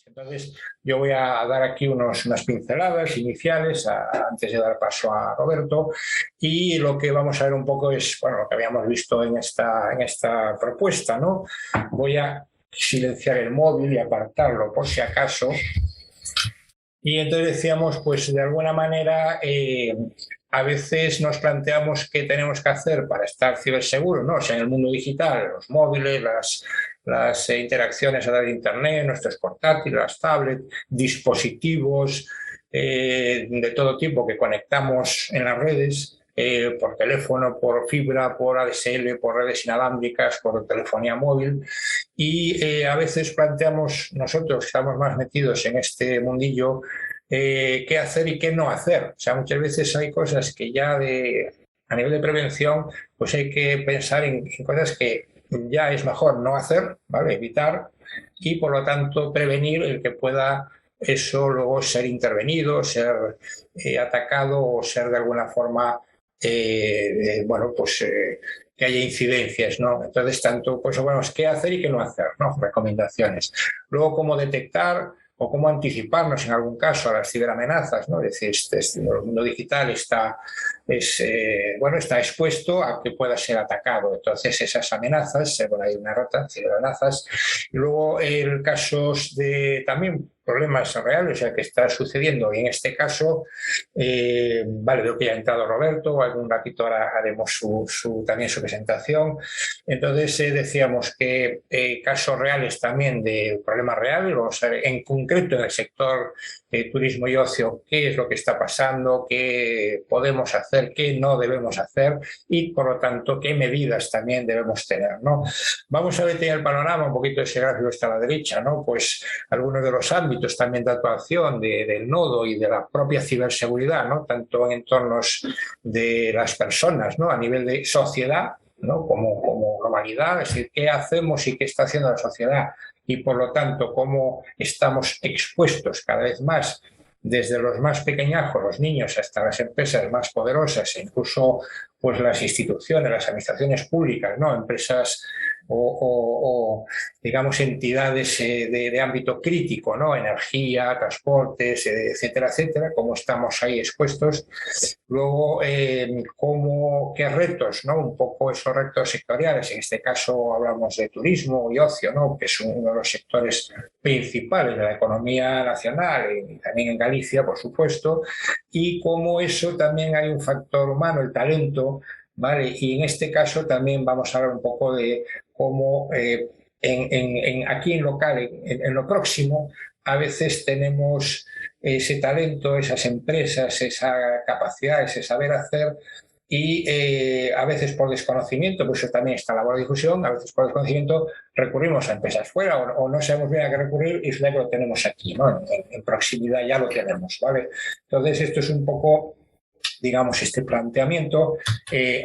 Entonces, yo voy a dar aquí unas pinceladas iniciales antes de dar paso a Roberto, y lo que vamos a ver un poco es, bueno, lo que habíamos visto en esta propuesta, ¿no? Voy a silenciar el móvil y apartarlo por si acaso. Y entonces decíamos, pues de alguna manera, a veces nos planteamos qué tenemos que hacer para estar ciberseguros, ¿no? O sea, en el mundo digital, los móviles, las interacciones a través de Internet, nuestros portátiles, las tablets, dispositivos de todo tipo que conectamos en las redes, por teléfono, por fibra, por ADSL, por redes inalámbricas, por telefonía móvil. Y a veces planteamos nosotros, que estamos más metidos en este mundillo, qué hacer y qué no hacer. O sea, muchas veces hay cosas que ya a nivel de prevención, pues hay que pensar en cosas que ya es mejor no hacer, ¿vale? Evitar, y por lo tanto prevenir el que pueda eso luego ser intervenido, ser atacado o ser de alguna forma, bueno, pues que haya incidencias, ¿no? Entonces, tanto, pues bueno, qué hacer y qué no hacer, ¿no? Recomendaciones. Luego, cómo detectar o cómo anticiparnos en algún caso a las ciberamenazas, ¿no? Es decir, el mundo digital está expuesto a que pueda ser atacado. Entonces, esas amenazas, bueno, hay una rata, ciberamenazas. Y luego, casos de también problemas reales, o sea, que está sucediendo. Y en este caso, vale, veo que ya ha entrado Roberto, algún ratito ahora haremos también su presentación. Entonces, decíamos que casos reales también de problemas reales, vamos a ver en concreto en el sector turismo y ocio, qué es lo que está pasando, qué podemos hacer, qué no debemos hacer y, por lo tanto, qué medidas también debemos tener, ¿no? Vamos a ver el panorama, un poquito ese gráfico está a la derecha, ¿no? Pues algunos de los ámbitos también de actuación del nodo y de la propia ciberseguridad, ¿no? Tanto en entornos de las personas, ¿no? A nivel de sociedad, ¿no? Como globalidad, es decir, qué hacemos y qué está haciendo la sociedad y, por lo tanto, cómo estamos expuestos cada vez más, desde los más pequeñajos, los niños, hasta las empresas más poderosas e incluso pues las instituciones, las administraciones públicas, ¿no? Empresas o digamos, entidades de ámbito crítico, ¿no? Energía, transportes, etcétera, etcétera, cómo estamos ahí expuestos. Luego, qué retos, ¿no? Un poco esos retos sectoriales. En este caso hablamos de turismo y ocio, ¿no? Que es uno de los sectores principales de la economía nacional y también en Galicia, por supuesto. Y cómo eso también hay un factor humano, el talento, ¿vale? Y en este caso también vamos a hablar un poco de cómo aquí en local, en lo próximo, a veces tenemos ese talento, esas empresas, esa capacidad, ese saber hacer, y a veces por desconocimiento, pues eso también está la labor de difusión, a veces por desconocimiento recurrimos a empresas fuera o no sabemos bien a qué recurrir y es que lo tenemos aquí, ¿no? En proximidad ya lo tenemos, ¿vale? Entonces esto es un poco, digamos, este planteamiento.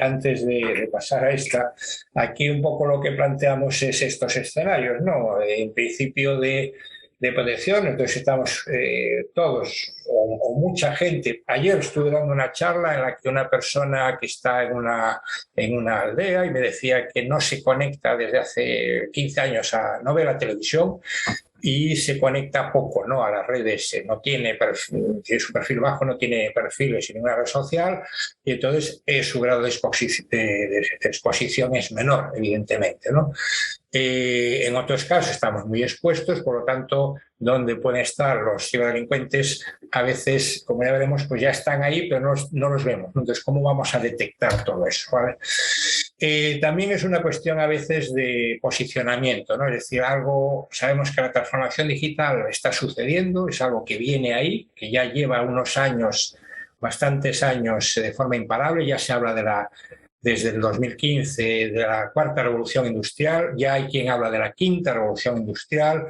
Antes de pasar a esta, aquí un poco lo que planteamos es estos escenarios, ¿no? En principio de protección, entonces estamos todos o mucha gente. Ayer estuve dando una charla en la que una persona que está en una aldea y me decía que no se conecta desde hace 15 años no ve la televisión y se conecta poco, ¿no? A las redes, no tiene perfil, tiene su perfil bajo, no tiene perfiles en ninguna red social y entonces su grado de exposición es menor, evidentemente, ¿no? En otros casos estamos muy expuestos, por lo tanto, donde pueden estar los ciberdelincuentes, a veces, como ya veremos, pues ya están ahí, pero no los vemos. Entonces, ¿cómo vamos a detectar todo eso? ¿Vale? También es una cuestión a veces de posicionamiento, ¿no? Es decir, sabemos que la transformación digital está sucediendo, es algo que viene ahí, que ya lleva unos años, bastantes años de forma imparable, ya se habla desde el 2015 de la cuarta revolución industrial, ya hay quien habla de la quinta revolución industrial,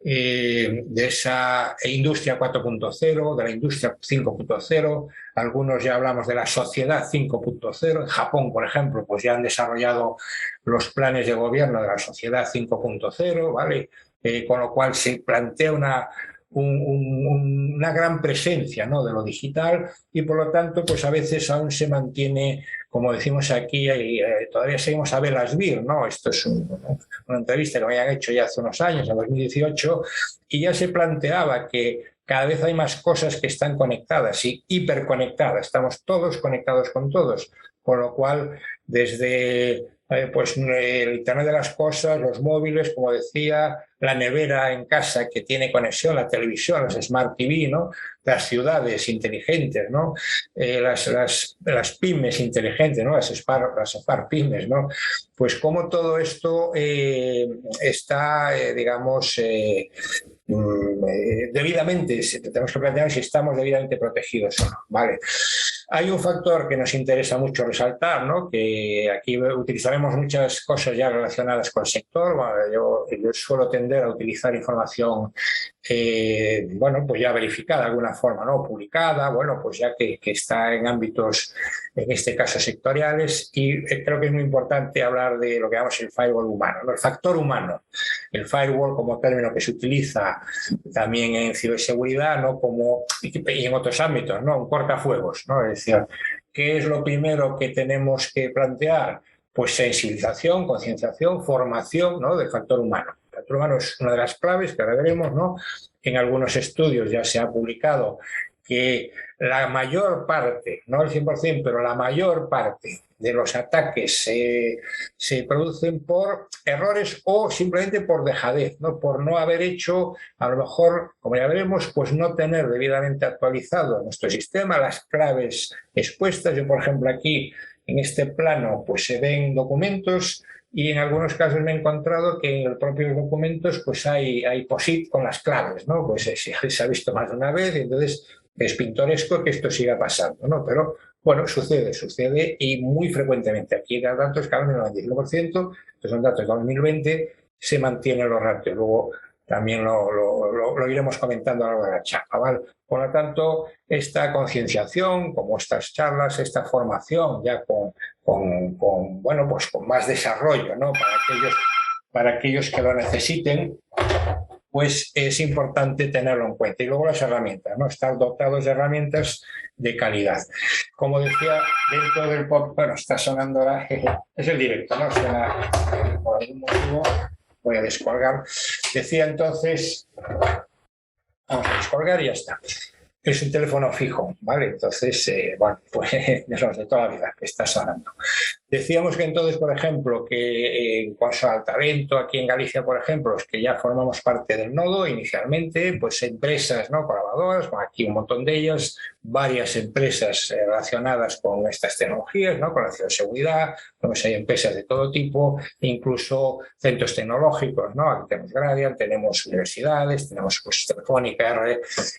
de esa industria 4.0, de la industria 5.0, algunos ya hablamos de la sociedad 5.0, en Japón, por ejemplo, pues ya han desarrollado los planes de gobierno de la sociedad 5.0, ¿vale? Con lo cual se plantea una gran presencia, ¿no?, de lo digital, y por lo tanto pues a veces aún se mantiene, como decimos aquí, todavía seguimos a velas vir, ¿no? Esto es una entrevista que me habían hecho ya hace unos años, en 2018, y ya se planteaba que cada vez hay más cosas que están conectadas y hiperconectadas, estamos todos conectados con todos, con lo cual desde pues el Internet de las cosas, los móviles, como decía, la nevera en casa que tiene conexión, la televisión, las Smart TV, ¿no?, las ciudades inteligentes, ¿no?, las pymes inteligentes, ¿no?, las Smart pymes, ¿no?, pues como todo esto está, digamos, debidamente, tenemos que plantear si estamos debidamente protegidos o no, ¿vale? Hay un factor que nos interesa mucho resaltar, ¿no?, que aquí utilizaremos muchas cosas ya relacionadas con el sector. Bueno, yo suelo tender a utilizar información, bueno, pues ya verificada de alguna forma, ¿no?, publicada, bueno, pues ya que está en ámbitos, en este caso sectoriales, y creo que es muy importante hablar de lo que llamamos el firewall humano, ¿no?, el factor humano. El firewall como término que se utiliza también en ciberseguridad, ¿no?, y en otros ámbitos, ¿no?, un cortafuegos, ¿no? Es decir, ¿qué es lo primero que tenemos que plantear? Pues sensibilización, concienciación, formación, ¿no?, del factor humano. El factor humano es una de las claves que ahora veremos, ¿no? En algunos estudios ya se ha publicado que la mayor parte, no el 100%, pero la mayor parte de los ataques se producen por errores o simplemente por dejadez, ¿no?, por no haber hecho, a lo mejor, como ya veremos, pues no tener debidamente actualizado nuestro sistema, las claves expuestas. Yo, por ejemplo, aquí en este plano pues se ven documentos y en algunos casos me he encontrado que en los propios documentos pues hay POSIT con las claves, ¿no? Pues se ha visto más de una vez y entonces es pintoresco que esto siga pasando, ¿no? Pero bueno, sucede y muy frecuentemente. Aquí los datos caben el 95%, que son datos de 2020, se mantienen los ratios. Luego también lo iremos comentando a lo largo de la charla, ¿vale? Por lo tanto, esta concienciación, como estas charlas, esta formación ya bueno, pues con más desarrollo, ¿no?, para aquellos que lo necesiten, pues es importante tenerlo en cuenta. Y luego las herramientas, ¿no?, estar dotados de herramientas de calidad. Como decía, dentro del pop, bueno, está sonando ahora, es el directo, ¿no? Suena por algún motivo, voy a descolgar. Decía entonces, vamos a descolgar y ya está. Es un teléfono fijo, ¿vale? Entonces, bueno, pues de los de toda la vida que está sonando. Decíamos que entonces, por ejemplo, que en cuanto al talento aquí en Galicia, por ejemplo, es que ya formamos parte del nodo inicialmente, pues empresas, ¿no?, colaboradoras, con aquí un montón de ellas, varias empresas relacionadas con estas tecnologías, ¿no?, con la ciberseguridad, pues hay empresas de todo tipo, incluso centros tecnológicos, ¿no? Aquí tenemos Gradiant, tenemos universidades, tenemos pues Telefónica,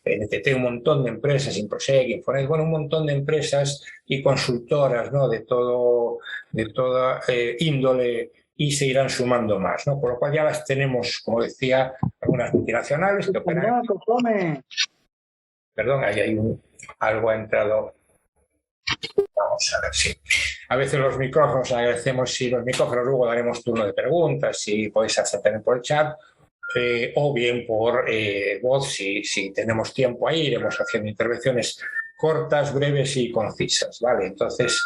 NTT, un montón de empresas, Improsec, Infonet, bueno, un montón de empresas y consultoras, ¿no?, de toda índole, y se irán sumando más, ¿no? Por lo cual ya las tenemos, como decía, algunas multinacionales que operan. Perdón, ahí hay algo ha entrado. Vamos a ver si. A veces los micrófonos, agradecemos si los micrófonos, luego daremos turno de preguntas, si podéis hacer también por el chat, o bien por voz, si tenemos tiempo ahí, iremos haciendo intervenciones cortas, breves y concisas, ¿vale? Entonces,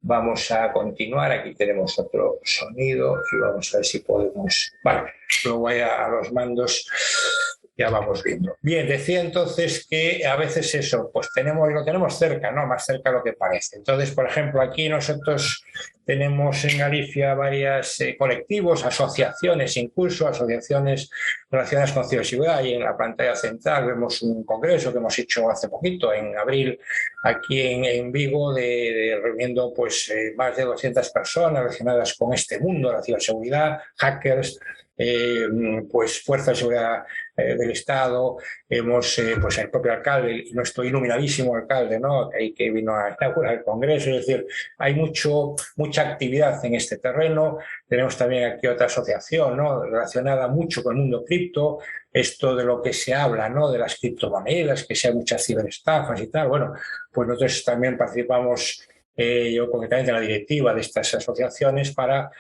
vamos a continuar. Aquí tenemos otro sonido y vamos a ver si podemos. Vale, luego voy a los mandos, ya vamos viendo. Bien, decía entonces que a veces eso, pues lo tenemos cerca, ¿no? Más cerca de lo que parece. Entonces, por ejemplo, aquí nosotros tenemos en Galicia varios colectivos, asociaciones, incluso asociaciones relacionadas con ciberseguridad. Y en la pantalla central vemos un congreso que hemos hecho hace poquito, en abril, aquí en Vigo, reuniendo pues más de 200 personas relacionadas con este mundo, la ciberseguridad, hackers, pues fuerzas de seguridad del Estado. Hemos, pues el propio alcalde, nuestro iluminadísimo alcalde, ¿no?, que vino a inaugurar el congreso. Es decir, hay mucha actividad en este terreno. Tenemos también aquí otra asociación, ¿no?, relacionada mucho con el mundo cripto, esto de lo que se habla, ¿no?, de las criptomonedas, que sean muchas ciberestafas y tal. Bueno, pues nosotros también participamos, yo concretamente en la directiva de estas asociaciones, para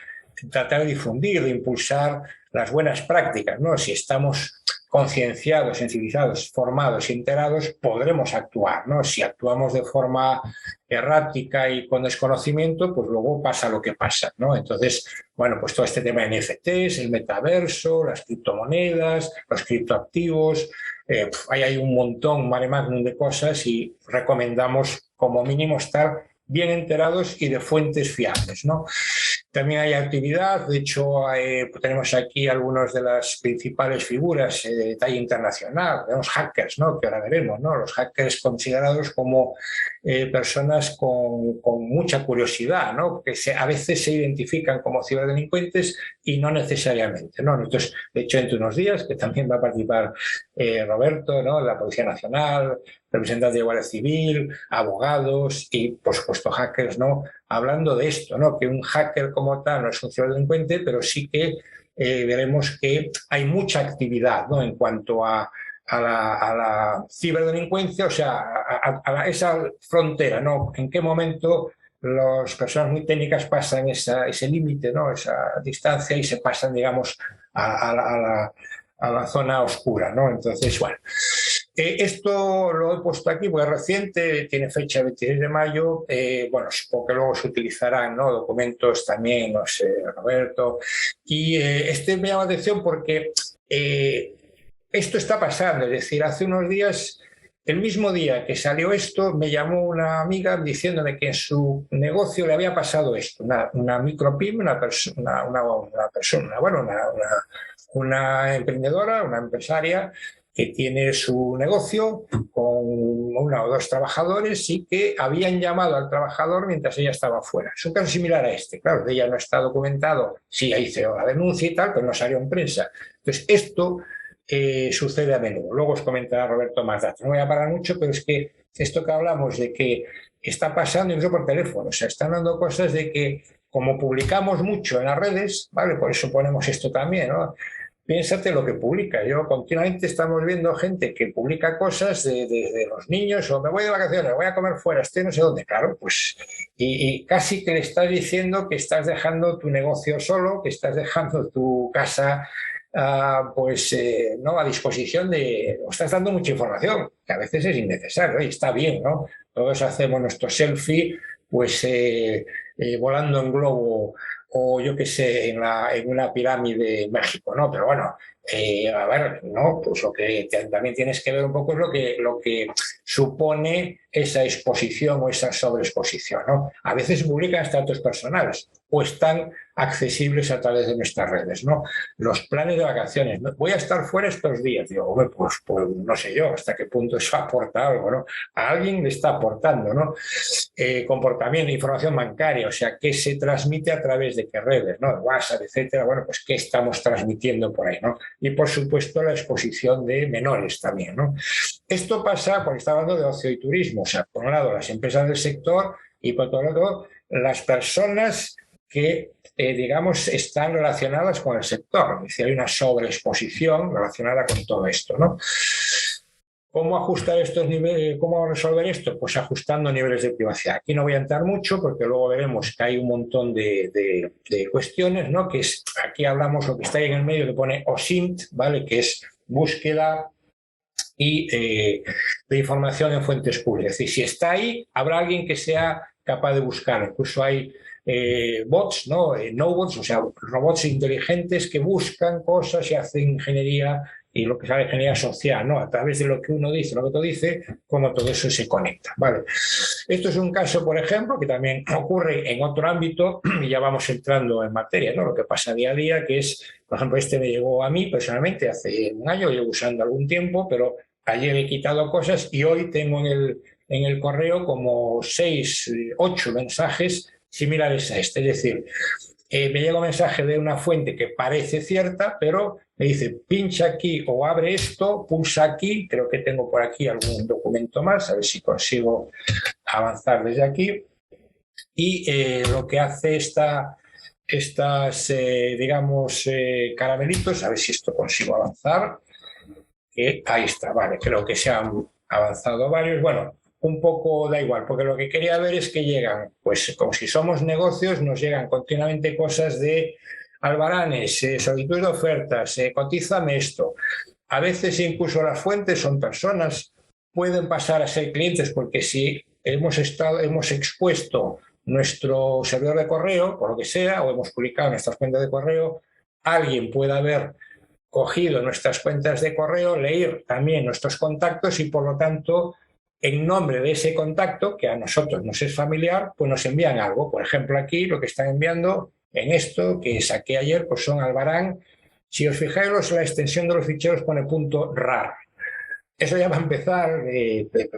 tratar de difundir, de impulsar las buenas prácticas, ¿no? Si estamos concienciados, sensibilizados, formados y enterados, podremos actuar, ¿no? Si actuamos de forma errática y con desconocimiento, pues luego pasa lo que pasa, ¿no? Entonces, bueno, pues todo este tema de NFTs, el metaverso, las criptomonedas, los criptoactivos, ahí hay un montón, un mare magnum de cosas y recomendamos como mínimo estar bien enterados y de fuentes fiables, ¿no? También hay actividad, de hecho tenemos aquí algunas de las principales figuras de talla internacional, tenemos hackers, ¿no? Que ahora veremos, ¿no? Los hackers considerados como personas con mucha curiosidad, ¿no? Que a veces se identifican como ciberdelincuentes y no necesariamente, ¿no? Entonces, de hecho, entre unos días, que también va a participar Roberto, ¿no? La Policía Nacional, representantes de Guardia Civil, abogados y, por supuesto, hackers, ¿no? Hablando de esto, ¿no? Que un hacker como tal no es un ciberdelincuente, pero sí que veremos que hay mucha actividad, ¿no? En cuanto a la ciberdelincuencia, o sea, esa frontera, ¿no? En qué momento las personas muy técnicas pasan ese límite, ¿no? Esa distancia y se pasan, digamos, a la zona oscura, ¿no? Entonces, bueno. Esto lo he puesto aquí porque es reciente, tiene fecha 26 de mayo. Bueno, supongo que luego se utilizarán, ¿no? Documentos también, no sé, Roberto. Y este me llama la atención porque esto está pasando. Es decir, hace unos días, el mismo día que salió esto, me llamó una amiga diciéndome que en su negocio le había pasado esto. Una micropyme, una persona, bueno, una emprendedora, una empresaria que tiene su negocio con una o dos trabajadores y que habían llamado al trabajador mientras ella estaba fuera. Es un caso similar a este. Claro, de ella no está documentado, sí, ahí hizo la denuncia y tal, pero no salió en prensa. Entonces, esto sucede a menudo. Luego os comentará Roberto más datos. No voy a parar mucho, pero es que esto que hablamos de que está pasando incluso por teléfono, o sea, están dando cosas de que como publicamos mucho en las redes, ¿vale? Por eso ponemos esto también, ¿no? Piénsate lo que publica. Yo continuamente estamos viendo gente que publica cosas de los niños, o me voy de vacaciones, voy a comer fuera, estoy no sé dónde. Claro, pues, y casi que le estás diciendo que estás dejando tu negocio solo, que estás dejando tu casa no a disposición o estás dando mucha información, que a veces es innecesario, y está bien, ¿no? Todos hacemos nuestro selfie, pues volando en globo o yo qué sé, en una pirámide en México, ¿no? Pero bueno, a ver, ¿no? Pues lo que también tienes que ver un poco es lo que supone esa exposición o esa sobreexposición, ¿no? A veces publican hasta datos personales o están accesibles a través de nuestras redes, ¿no? Los planes de vacaciones. Voy a estar fuera estos días. Digo, pues no sé yo hasta qué punto eso aporta algo, ¿no? A alguien le está aportando, ¿no? Comportamiento, información bancaria, o sea, qué se transmite a través de qué redes, ¿no? WhatsApp, etcétera. Bueno, pues qué estamos transmitiendo por ahí, ¿no? Y por supuesto la exposición de menores también, ¿no? Esto pasa porque está hablando de ocio y turismo, o sea, por un lado las empresas del sector y por otro lado las personas que, digamos, están relacionadas con el sector. Es decir, hay una sobreexposición relacionada con todo esto, ¿no? ¿Cómo ajustar estos niveles? ¿Cómo resolver esto? Pues ajustando niveles de privacidad. Aquí no voy a entrar mucho porque luego veremos que hay un montón de cuestiones, ¿no? Que es, aquí hablamos lo que está ahí en el medio que pone OSINT, ¿vale? Que es búsqueda y de información en fuentes públicas. Es decir, si está ahí, habrá alguien que sea capaz de buscar. Incluso hay bots, ¿no? No-bots, o sea, robots inteligentes que buscan cosas y hacen ingeniería y lo que sale ingeniería social, ¿no? A través de lo que uno dice, lo que otro dice, cómo todo eso se conecta, ¿vale? Esto es un caso, por ejemplo, que también ocurre en otro ámbito y ya vamos entrando en materia, ¿no? Lo que pasa día a día, que es, por ejemplo, este me llegó a mí personalmente hace un año, llevo usando algún tiempo, pero ayer he quitado cosas y hoy tengo en el correo como 6, 8 mensajes similares a este. Es decir, me llega un mensaje de una fuente que parece cierta, pero me dice pincha aquí o abre esto, pulsa aquí, creo que tengo por aquí algún documento más, a ver si consigo avanzar desde aquí. Y lo que hace estas, digamos, caramelitos, a ver si esto consigo avanzar, que ahí está, vale, creo que se han avanzado varios. Bueno, un poco da igual, porque lo que quería ver es que llegan, pues como si somos negocios, nos llegan continuamente cosas de albaranes, solicitudes de ofertas, cotízame esto. A veces incluso las fuentes son personas, pueden pasar a ser clientes, porque si hemos expuesto nuestro servidor de correo, por lo que sea, o hemos publicado nuestras cuentas de correo, alguien puede haber cogido nuestras cuentas de correo, leer también nuestros contactos y, por lo tanto, en nombre de ese contacto, que a nosotros nos es familiar, pues nos envían algo. Por ejemplo, aquí lo que están enviando en esto que saqué ayer, pues son Albarán. Si os fijáis, la extensión de los ficheros pone .rar. Eso ya va a empezar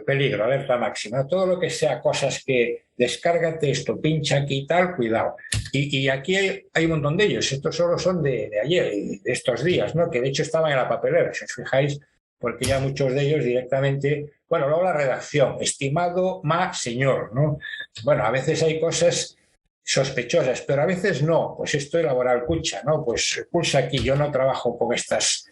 peligro, alerta máxima. Todo lo que sea cosas que descárgate esto, pincha aquí y tal, cuidado. Y aquí hay un montón de ellos. Estos solo son de ayer, de estos días, ¿no? Que de hecho estaban en la papelera, si os fijáis, porque ya muchos de ellos directamente... Bueno, luego la redacción, estimado señor, ¿no? Bueno, a veces hay cosas sospechosas, pero a veces no. Pues esto es laboral cucha, ¿no? Pues pulsa aquí. Yo no trabajo con estas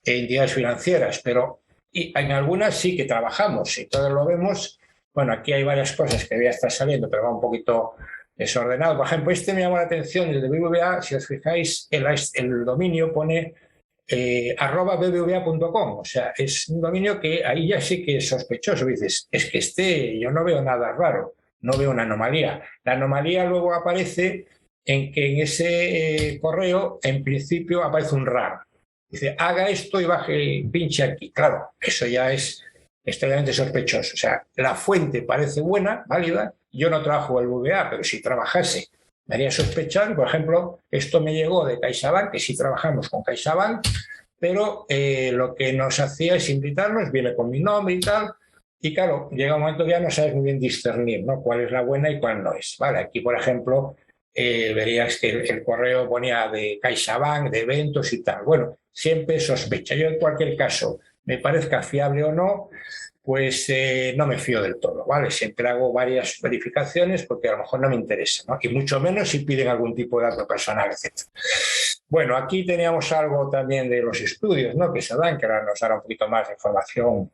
entidades financieras, pero y en algunas sí que trabajamos y todos lo vemos. Bueno, aquí hay varias cosas que ya están saliendo, pero va un poquito desordenado. Por ejemplo, este me llamó la atención, el de BBVA. Si os fijáis, el dominio pone @bbva.com. O sea, es un dominio que ahí ya sí que es sospechoso. Dices, es que yo no veo nada raro, no veo una anomalía. La anomalía luego aparece en que en ese correo, en principio, aparece un RAR. Dice, haga esto y baje, pinche aquí. Claro, eso ya es extremadamente sospechoso. O sea, la fuente parece buena, válida. Yo no trabajo el BBVA, pero si trabajase me haría sospechar. Por ejemplo, esto me llegó de CaixaBank, que sí trabajamos con CaixaBank, pero lo que nos hacía es invitarnos, viene con mi nombre y tal. Y claro, llega un momento que ya no sabes muy bien discernir, ¿no? Cuál es la buena y cuál no es. Vale, aquí, por ejemplo, verías que el correo ponía de CaixaBank, de eventos y tal. Bueno, siempre sospecha. Yo, en cualquier caso, me parezca fiable o no, pues no me fío del todo, ¿vale? Siempre hago varias verificaciones porque a lo mejor no me interesa, ¿no? Y mucho menos si piden algún tipo de dato personal, etc. Bueno, aquí teníamos algo también de los estudios, ¿no? Que se dan, que ahora nos dará un poquito más de información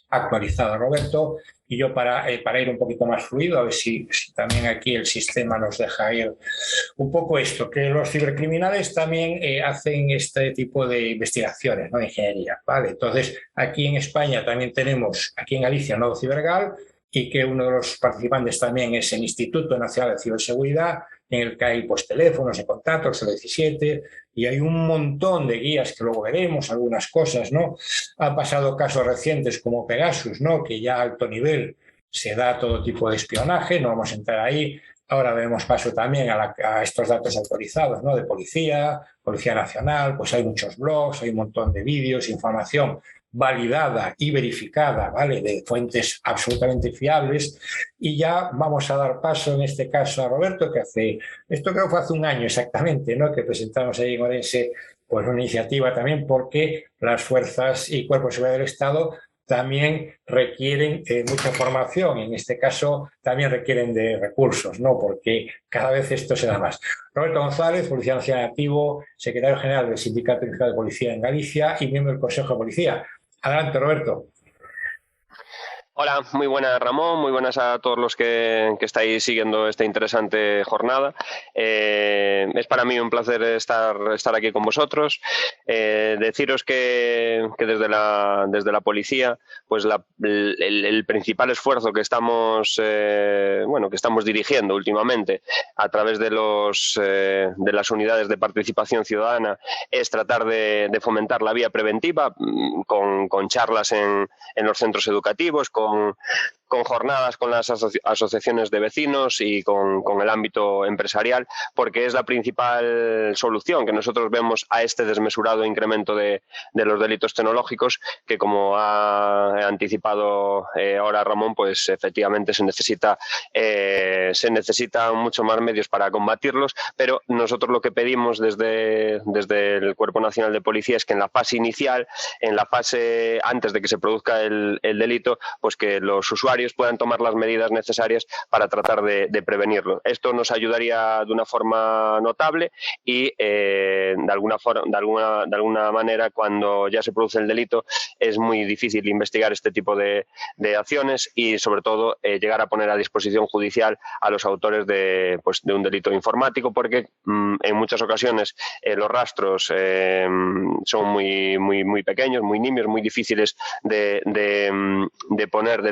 actualizada, Roberto. Y yo para ir un poquito más fluido, a ver si también aquí el sistema nos deja ir un poco esto, que los cibercriminales también hacen este tipo de investigaciones, ¿no? De ingeniería, ¿vale? Entonces, aquí en España también tenemos, aquí en Galicia, Nodo Cibergal, y que uno de los participantes también es el Instituto Nacional de Ciberseguridad, en el que hay pues teléfonos de contactos, el 17, y hay un montón de guías que luego veremos, algunas cosas, ¿no? Han pasado casos recientes como Pegasus, ¿no? Que ya a alto nivel se da todo tipo de espionaje, no vamos a entrar ahí. Ahora vemos paso también a estos datos autorizados, ¿no? De Policía Nacional, pues hay muchos blogs, hay un montón de vídeos, información validada y verificada, ¿vale? De fuentes absolutamente fiables. Y ya vamos a dar paso en este caso a Roberto, que esto creo que fue hace un año exactamente, ¿no? Que presentamos ahí en Orense pues una iniciativa también porque las fuerzas y cuerpos de seguridad del Estado también requieren mucha formación y en este caso también requieren de recursos, ¿no? Porque cada vez esto se da más. Roberto González, Policía Nacional Activo, secretario general del Sindicato Unificado de Policía en Galicia y miembro del Consejo de Policía. Adelante, Roberto. Hola, muy buenas Ramón, muy buenas a todos los que estáis siguiendo esta interesante jornada. Es para mí un placer estar aquí con vosotros. Deciros que desde la policía, pues el principal esfuerzo que estamos dirigiendo últimamente a través de las unidades de participación ciudadana es tratar de fomentar la vía preventiva con charlas en los centros educativos, con jornadas con las asociaciones de vecinos y con el ámbito empresarial, porque es la principal solución que nosotros vemos a este desmesurado incremento de los delitos tecnológicos, que como ha anticipado ahora Ramón, pues efectivamente se necesitan mucho más medios para combatirlos, pero nosotros lo que pedimos desde el Cuerpo Nacional de Policía es que en la fase inicial, en la fase antes de que se produzca el delito, pues pues que los usuarios puedan tomar las medidas necesarias para tratar de prevenirlo. Esto nos ayudaría de una forma notable y de alguna manera, cuando ya se produce el delito, es muy difícil investigar este tipo de acciones y sobre todo llegar a poner a disposición judicial a los autores de un delito informático, porque en muchas ocasiones los rastros son muy pequeños, muy nimios, muy difíciles de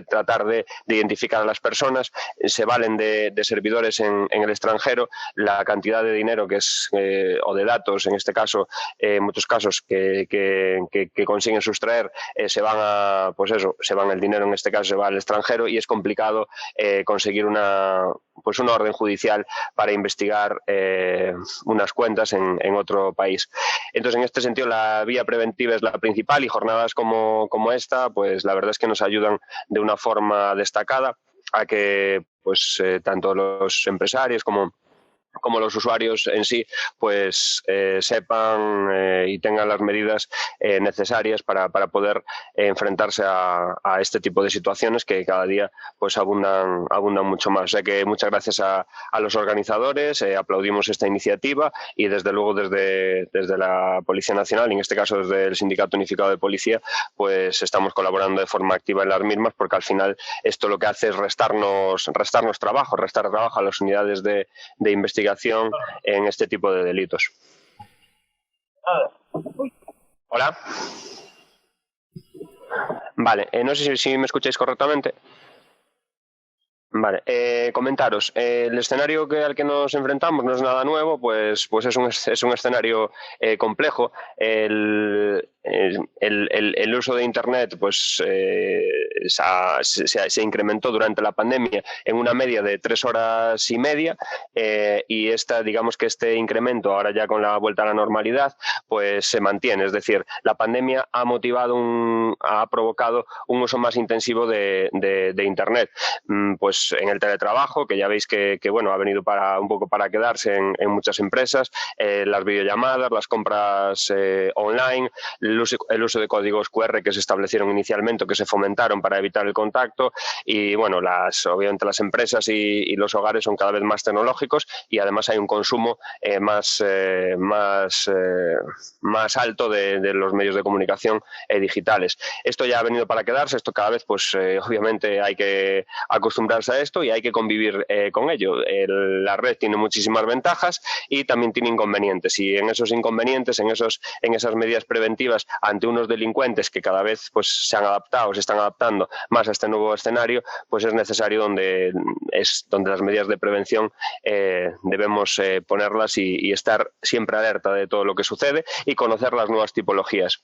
tratar de identificar a las personas. Se valen de servidores en el extranjero. La cantidad de dinero que es o de datos, en este caso, en muchos casos que consiguen sustraer, se van el dinero, en este caso se va al extranjero, y es complicado conseguir una orden judicial para investigar unas cuentas en otro país. Entonces, en este sentido, la vía preventiva es la principal, y jornadas como esta, pues la verdad es que nos ayudan de una forma destacada a que tanto los empresarios como los usuarios en sí, pues sepan y tengan las medidas necesarias para poder enfrentarse a este tipo de situaciones que cada día pues abundan mucho más. O sea que muchas gracias a los organizadores, aplaudimos esta iniciativa, y desde luego desde la Policía Nacional, y en este caso desde el Sindicato Unificado de Policía, pues estamos colaborando de forma activa en las mismas, porque al final esto lo que hace es restar trabajo a las unidades de investigación en este tipo de delitos. Hola. Vale, no sé si me escucháis correctamente. Vale, comentaros, el escenario al que nos enfrentamos no es nada nuevo, pues es un escenario complejo. El uso de Internet pues se incrementó durante la pandemia en una media de 3 horas y media, y digamos que este incremento, ahora ya con la vuelta a la normalidad, pues se mantiene. Es decir, la pandemia ha provocado un uso más intensivo de Internet. Pues en el teletrabajo, que ya veis que ha venido un poco para quedarse en muchas empresas, las videollamadas, las compras online, el uso de códigos QR que se establecieron inicialmente, que se fomentaron para evitar el contacto, y bueno, obviamente las empresas y los hogares son cada vez más tecnológicos, y además hay un consumo más alto de los medios de comunicación digitales. Esto ya ha venido para quedarse. Esto cada vez, obviamente hay que acostumbrarse a esto y hay que convivir con ello. La red tiene muchísimas ventajas y también tiene inconvenientes, y en esos inconvenientes, en esas medidas preventivas ante unos delincuentes que cada vez se están adaptando más a este nuevo escenario, pues es necesario donde las medidas de prevención debemos ponerlas y estar siempre alerta de todo lo que sucede y conocer las nuevas tipologías.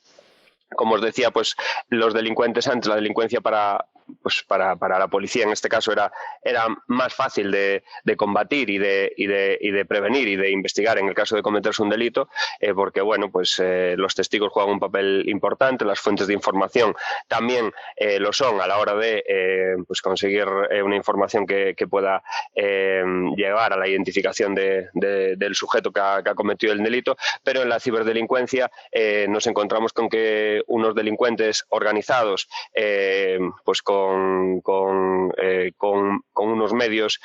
Como os decía, pues los delincuentes antes, la delincuencia para la policía en este caso era más fácil de combatir y de prevenir y de investigar en el caso de cometerse un delito, porque los testigos juegan un papel importante, las fuentes de información también lo son a la hora de conseguir una información que pueda llevar a la identificación del sujeto que ha cometido el delito. Pero en la ciberdelincuencia nos encontramos con que unos delincuentes organizados con unos medios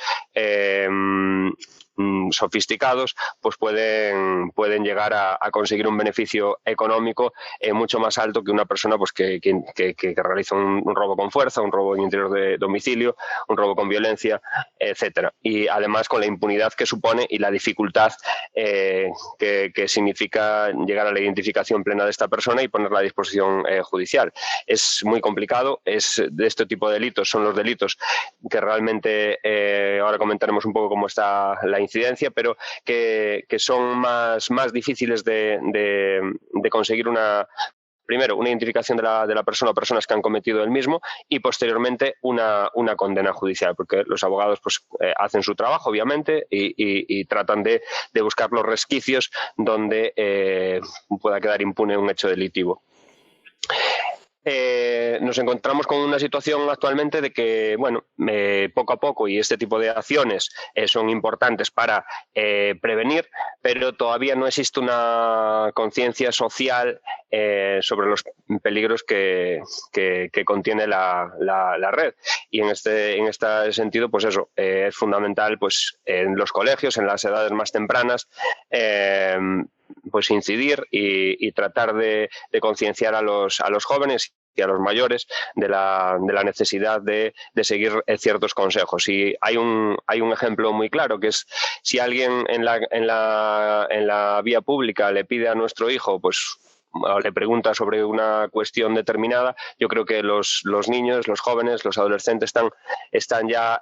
sofisticados, pues pueden llegar a conseguir un beneficio económico mucho más alto que una persona que realiza un robo con fuerza, un robo en interior de domicilio, un robo con violencia, etcétera. Y además con la impunidad que supone y la dificultad que significa llegar a la identificación plena de esta persona y ponerla a disposición judicial. Es muy complicado. De este tipo de delitos son los delitos que realmente ahora comentaremos un poco cómo está la incidencia, pero que son más difíciles de conseguir primero, una identificación de la persona o personas que han cometido el mismo, y posteriormente una condena judicial, porque los abogados hacen su trabajo, obviamente, y tratan de buscar los resquicios donde pueda quedar impune un hecho delictivo. nos encontramos con una situación actualmente de que, bueno, poco a poco, y este tipo de acciones son importantes para prevenir, pero todavía no existe una conciencia social sobre los peligros que contiene la red. Y en este sentido, pues eso, es fundamental, pues en los colegios, en las edades más tempranas, pues incidir y tratar de concienciar a los jóvenes y a los mayores de la necesidad de seguir ciertos consejos. Y hay un ejemplo muy claro, que es si alguien en la vía pública le pide a nuestro hijo, pues le pregunta sobre una cuestión determinada, yo creo que los niños, los jóvenes, los adolescentes están ya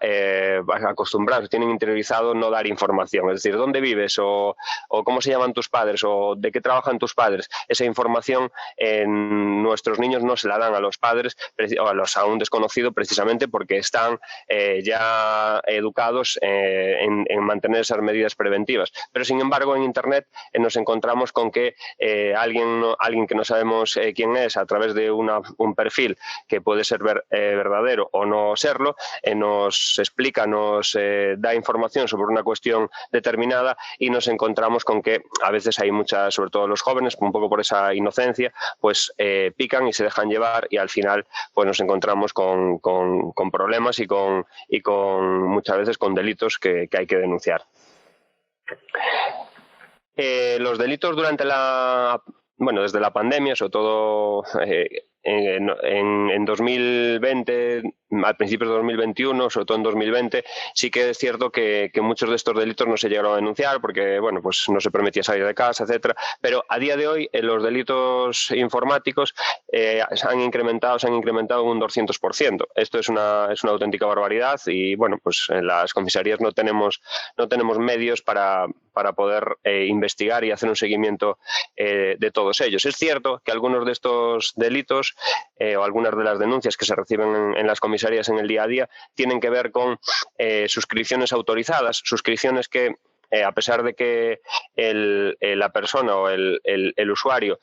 acostumbrados, tienen interiorizado no dar información. Es decir, ¿dónde vives? O ¿cómo se llaman tus padres? ¿O de qué trabajan tus padres? Esa información nuestros niños no se la dan a los padres o a un desconocido, precisamente porque están ya educados en mantener esas medidas preventivas. Pero sin embargo, en Internet nos encontramos con que alguien que no sabemos quién es, a través de un perfil que puede ser verdadero o no serlo, nos explica, nos da información sobre una cuestión determinada, y nos encontramos con que a veces hay muchas, sobre todo los jóvenes, un poco por esa inocencia, pues pican y se dejan llevar, y al final pues nos encontramos con problemas y con muchas veces con delitos que hay que denunciar. Los delitos durante desde la pandemia, sobre todo en 2020, a principios de 2021, sobre todo en 2020, sí que es cierto que muchos de estos delitos no se llegaron a denunciar porque, bueno, pues no se permitía salir de casa, etcétera. Pero a día de hoy los delitos informáticos se han incrementado en un 200%. Esto es una auténtica barbaridad, y, bueno, pues en las comisarías no tenemos medios para poder investigar y hacer un seguimiento de todos ellos. Es cierto que algunos de estos delitos o algunas de las denuncias que se reciben en las comisarías en el día a día tienen que ver con suscripciones autorizadas, suscripciones que, a pesar de que la persona o el usuario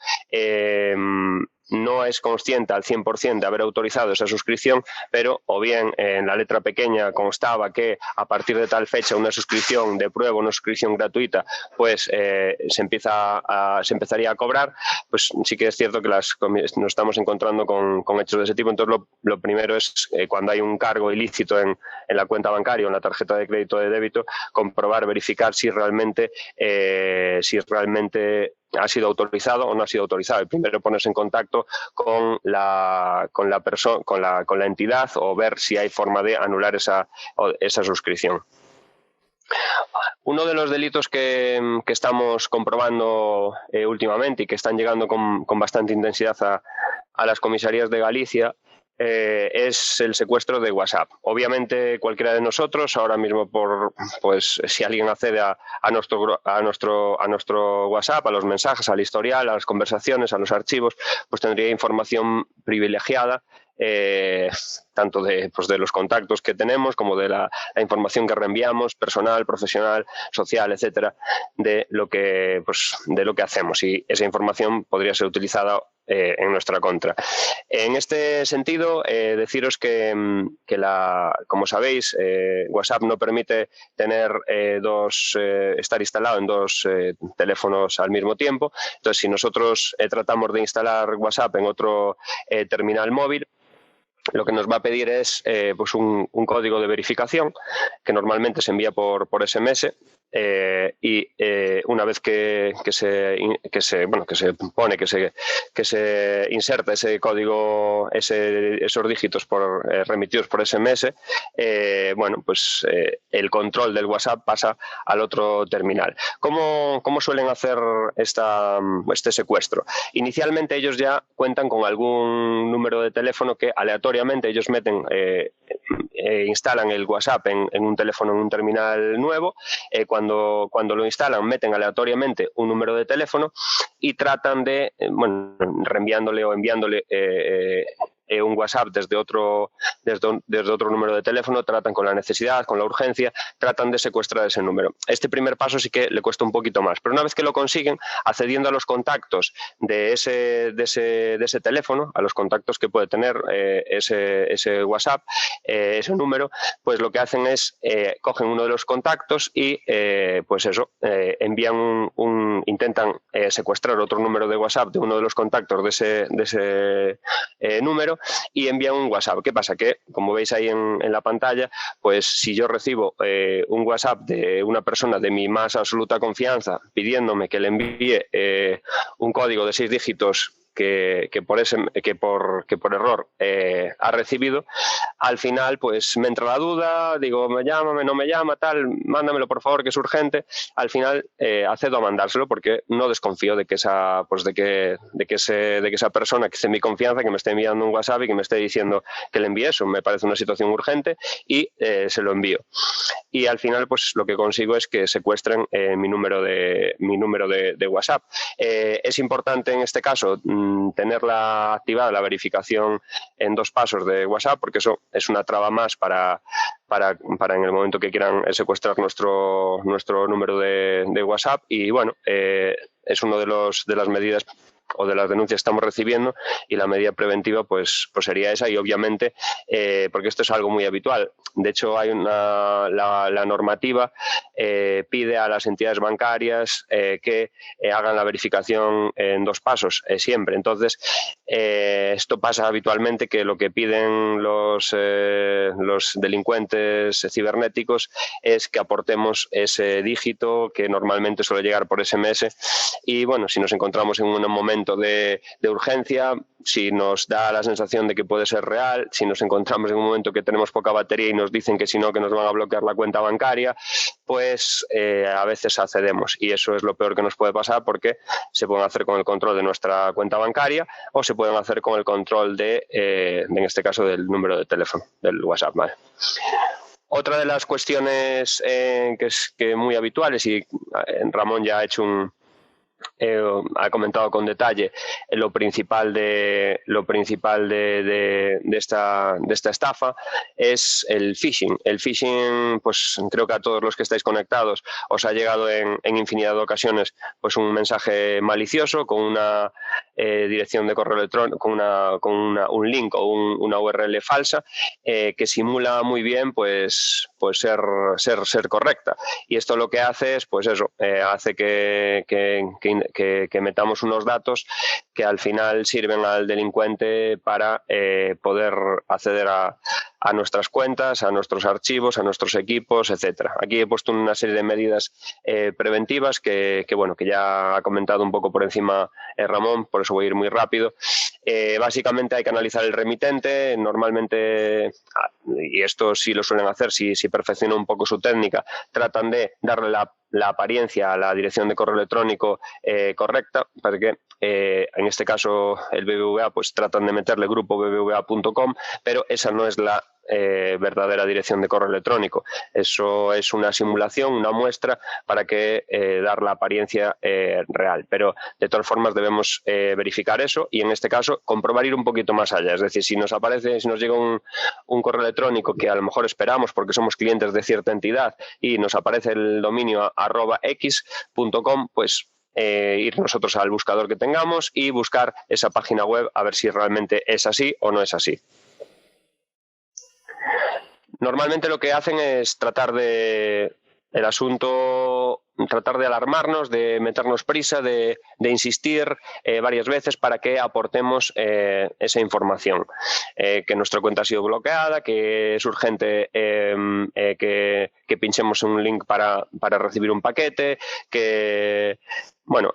no es consciente al 100% de haber autorizado esa suscripción, pero o bien en la letra pequeña constaba que a partir de tal fecha una suscripción de prueba, una suscripción gratuita, pues se empezaría a cobrar. Pues sí que es cierto que nos estamos encontrando con hechos de ese tipo. Entonces lo primero es, cuando hay un cargo ilícito en la cuenta bancaria o en la tarjeta de crédito o de débito, comprobar, verificar si realmente ha sido autorizado o no ha sido autorizado. Y primero ponerse en contacto con la entidad, o ver si hay forma de anular esa suscripción. Uno de los delitos que estamos comprobando últimamente, y que están llegando con bastante intensidad a las comisarías de Galicia, es el secuestro de WhatsApp. Obviamente cualquiera de nosotros ahora mismo, pues si alguien accede a nuestro WhatsApp, a los mensajes, al historial, a las conversaciones, a los archivos, pues tendría información privilegiada, tanto de los contactos que tenemos como de la información que reenviamos, personal, profesional, social, etcétera, de lo que hacemos, y esa información podría ser utilizada en nuestra contra. En este sentido, deciros que como sabéis, WhatsApp no permite estar instalado en dos teléfonos al mismo tiempo. Entonces, si nosotros tratamos de instalar WhatsApp en otro terminal móvil, lo que nos va a pedir es pues un código de verificación, que normalmente se envía por SMS, y una vez que se inserta ese código, esos dígitos remitidos por SMS, pues el control del WhatsApp pasa al otro terminal. ¿Cómo suelen hacer este secuestro? Inicialmente ellos ya cuentan con algún número de teléfono que aleatoriamente ellos meten, instalan el WhatsApp en un teléfono, en un terminal nuevo. Cuando lo instalan, meten aleatoriamente un número de teléfono y tratan de, reenviándole o enviándole un WhatsApp desde otro número de teléfono, tratan con la necesidad, con la urgencia, tratan de secuestrar ese número. Este primer paso sí que le cuesta un poquito más, pero una vez que lo consiguen, accediendo a los contactos de ese teléfono, a los contactos que puede tener ese WhatsApp, ese número, pues lo que hacen es cogen uno de los contactos y pues eso, intentan secuestrar otro número de WhatsApp de uno de los contactos de ese número y envían un WhatsApp. ¿Qué pasa? Que, como veis ahí en la pantalla, pues si yo recibo un WhatsApp de una persona de mi más absoluta confianza pidiéndome que le envíe un código de 6 dígitos que por error ha recibido, al final pues me entra la duda, digo, me llama, no me llama, tal, mándamelo por favor que es urgente. Al final accedo a mandárselo porque no desconfío de que esa persona que esté en mi confianza, que me esté enviando un WhatsApp y que me esté diciendo que le envíe eso, me parece una situación urgente y se lo envío. Y al final pues lo que consigo es que secuestren mi número de WhatsApp. Es importante en este caso tenerla activada la verificación en 2 pasos de WhatsApp, porque eso es una traba más para en el momento que quieran secuestrar nuestro número de WhatsApp. Y bueno, es uno de las medidas o de las denuncias que estamos recibiendo, y la medida preventiva pues sería esa. Y obviamente porque esto es algo muy habitual, de hecho hay la normativa pide a las entidades bancarias que hagan la verificación en 2 pasos siempre. Entonces esto pasa habitualmente, que lo que piden los delincuentes cibernéticos es que aportemos ese dígito que normalmente suele llegar por SMS. Y bueno, si nos encontramos en un momento de urgencia, si nos da la sensación de que puede ser real, si nos encontramos en un momento que tenemos poca batería y nos dicen que si no, que nos van a bloquear la cuenta bancaria, pues a veces accedemos, y eso es lo peor que nos puede pasar, porque se pueden hacer con el control de nuestra cuenta bancaria o se pueden hacer con el control en este caso del número de teléfono, del WhatsApp, ¿vale? Otra de las cuestiones que muy habituales, y Ramón ya ha hecho ha comentado con detalle lo principal de esta estafa, es el phishing. El phishing, pues creo que a todos los que estáis conectados os ha llegado en infinidad de ocasiones pues un mensaje malicioso con una dirección de correo electrónico, con un link o una URL falsa que simula muy bien pues ser correcta. Y esto lo que hace es pues eso, hace que metamos unos datos que al final sirven al delincuente para poder acceder a nuestras cuentas, a nuestros archivos, a nuestros equipos, etcétera. Aquí he puesto una serie de medidas preventivas que ya ha comentado un poco por encima Ramón, por eso voy a ir muy rápido. Básicamente hay que analizar el remitente. Normalmente, y esto sí lo suelen hacer, si perfeccionan un poco su técnica, tratan de darle la apariencia a la dirección de correo electrónico correcta, para que en este caso el BBVA pues tratan de meterle grupo bbva.com, pero esa no es la verdadera dirección de correo electrónico. Eso es una simulación, una muestra para que dar la apariencia real, pero de todas formas debemos verificar eso, y en este caso comprobar, ir un poquito más allá. Es decir, si nos llega un correo electrónico que a lo mejor esperamos porque somos clientes de cierta entidad y nos aparece el dominio @x.com, pues ir nosotros al buscador que tengamos y buscar esa página web a ver si realmente es así o no es así. Normalmente lo que hacen es tratar de alarmarnos, de meternos prisa, de insistir varias veces para que aportemos esa información, que nuestra cuenta ha sido bloqueada, que es urgente que pinchemos un link para recibir un paquete,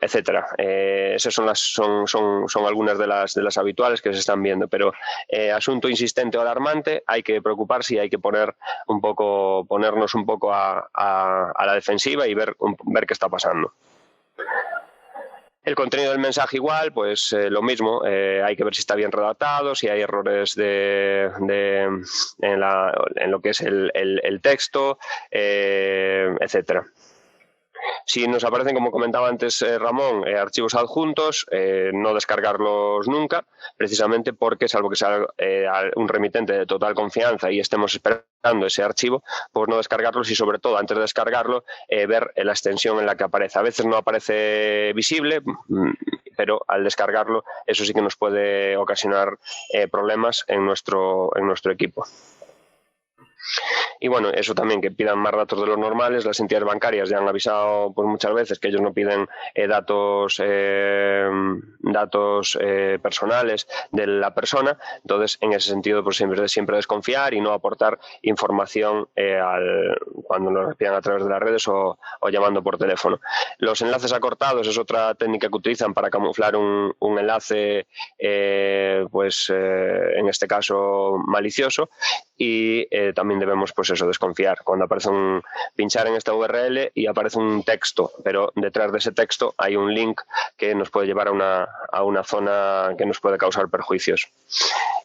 etcétera. Esas son algunas de las habituales que se están viendo, pero asunto insistente o alarmante, hay que preocuparse y hay que ponernos un poco a la defensiva y ver qué está pasando. El contenido del mensaje igual, pues lo mismo, hay que ver si está bien redactado, si hay errores en lo que es el texto, etcétera. Si nos aparecen, como comentaba antes Ramón, archivos adjuntos, no descargarlos nunca, precisamente porque, salvo que sea un remitente de total confianza y estemos esperando ese archivo, pues no descargarlos y, sobre todo, antes de descargarlo, ver la extensión en la que aparece. A veces no aparece visible, pero al descargarlo eso sí que nos puede ocasionar problemas en nuestro equipo. Y bueno, eso también, que pidan más datos de los normales. Las entidades bancarias ya han avisado pues muchas veces que ellos no piden datos personales de la persona. Entonces, en ese sentido, pues siempre desconfiar y no aportar información cuando nos pidan a través de las redes o llamando por teléfono. Los enlaces acortados es otra técnica que utilizan para camuflar un enlace, en este caso malicioso, y también debemos pues eso, desconfiar cuando aparece pinchar en esta URL y aparece un texto, pero detrás de ese texto hay un link que nos puede llevar a una zona que nos puede causar perjuicios.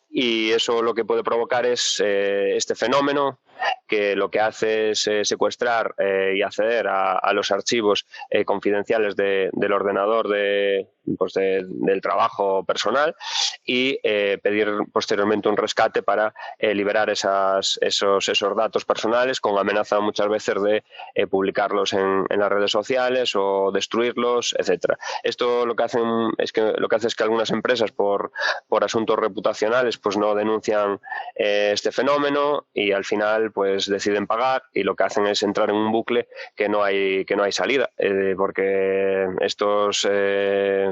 Y eso lo que puede provocar es este fenómeno, que lo que hace es secuestrar y acceder a los archivos confidenciales del ordenador del trabajo personal y pedir posteriormente un rescate para liberar esos datos personales, con amenaza muchas veces de publicarlos en las redes sociales o destruirlos, etcétera. Esto lo que hace es que algunas empresas por asuntos reputacionales pues no denuncian este fenómeno y al final pues deciden pagar, y lo que hacen es entrar en un bucle que no hay salida, porque estos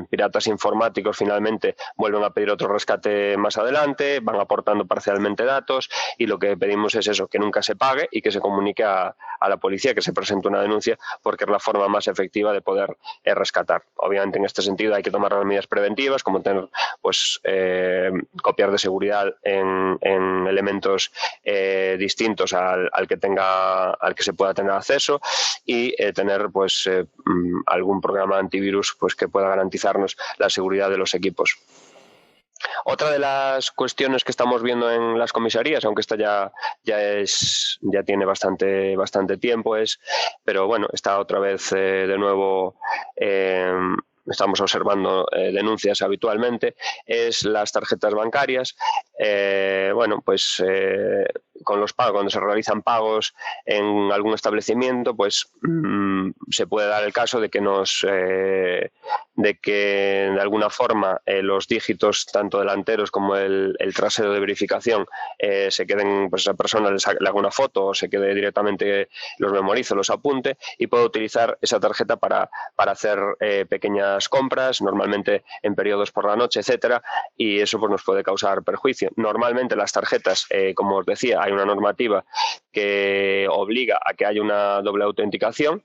piratas informáticos finalmente vuelven a pedir otro rescate más adelante, van aportando parcialmente datos, y lo que pedimos es eso, que nunca se pague y que se comunique a la policía, que se presente una denuncia, porque es la forma más efectiva de poder rescatar. Obviamente, en este sentido hay que tomar las medidas preventivas, como tener pues copias de seguridad en elementos distintos al que se pueda tener acceso, y tener pues algún programa antivirus pues que pueda garantizarnos la seguridad de los equipos. Otra de las cuestiones que estamos viendo en las comisarías, aunque esta ya tiene bastante tiempo, pero bueno, está otra vez de nuevo, estamos observando denuncias habitualmente, es las tarjetas bancarias. Con los pagos, cuando se realizan pagos en algún establecimiento, pues se puede dar el caso de que de alguna forma los dígitos tanto delanteros como el trasero de verificación se queden, pues esa persona le haga una foto o se quede directamente, los memorice, los apunte, y puede utilizar esa tarjeta para hacer pequeñas compras, normalmente en periodos por la noche, etcétera, y eso pues nos puede causar perjuicio. Normalmente las tarjetas, como os decía, hay una normativa que obliga a que haya una doble autenticación,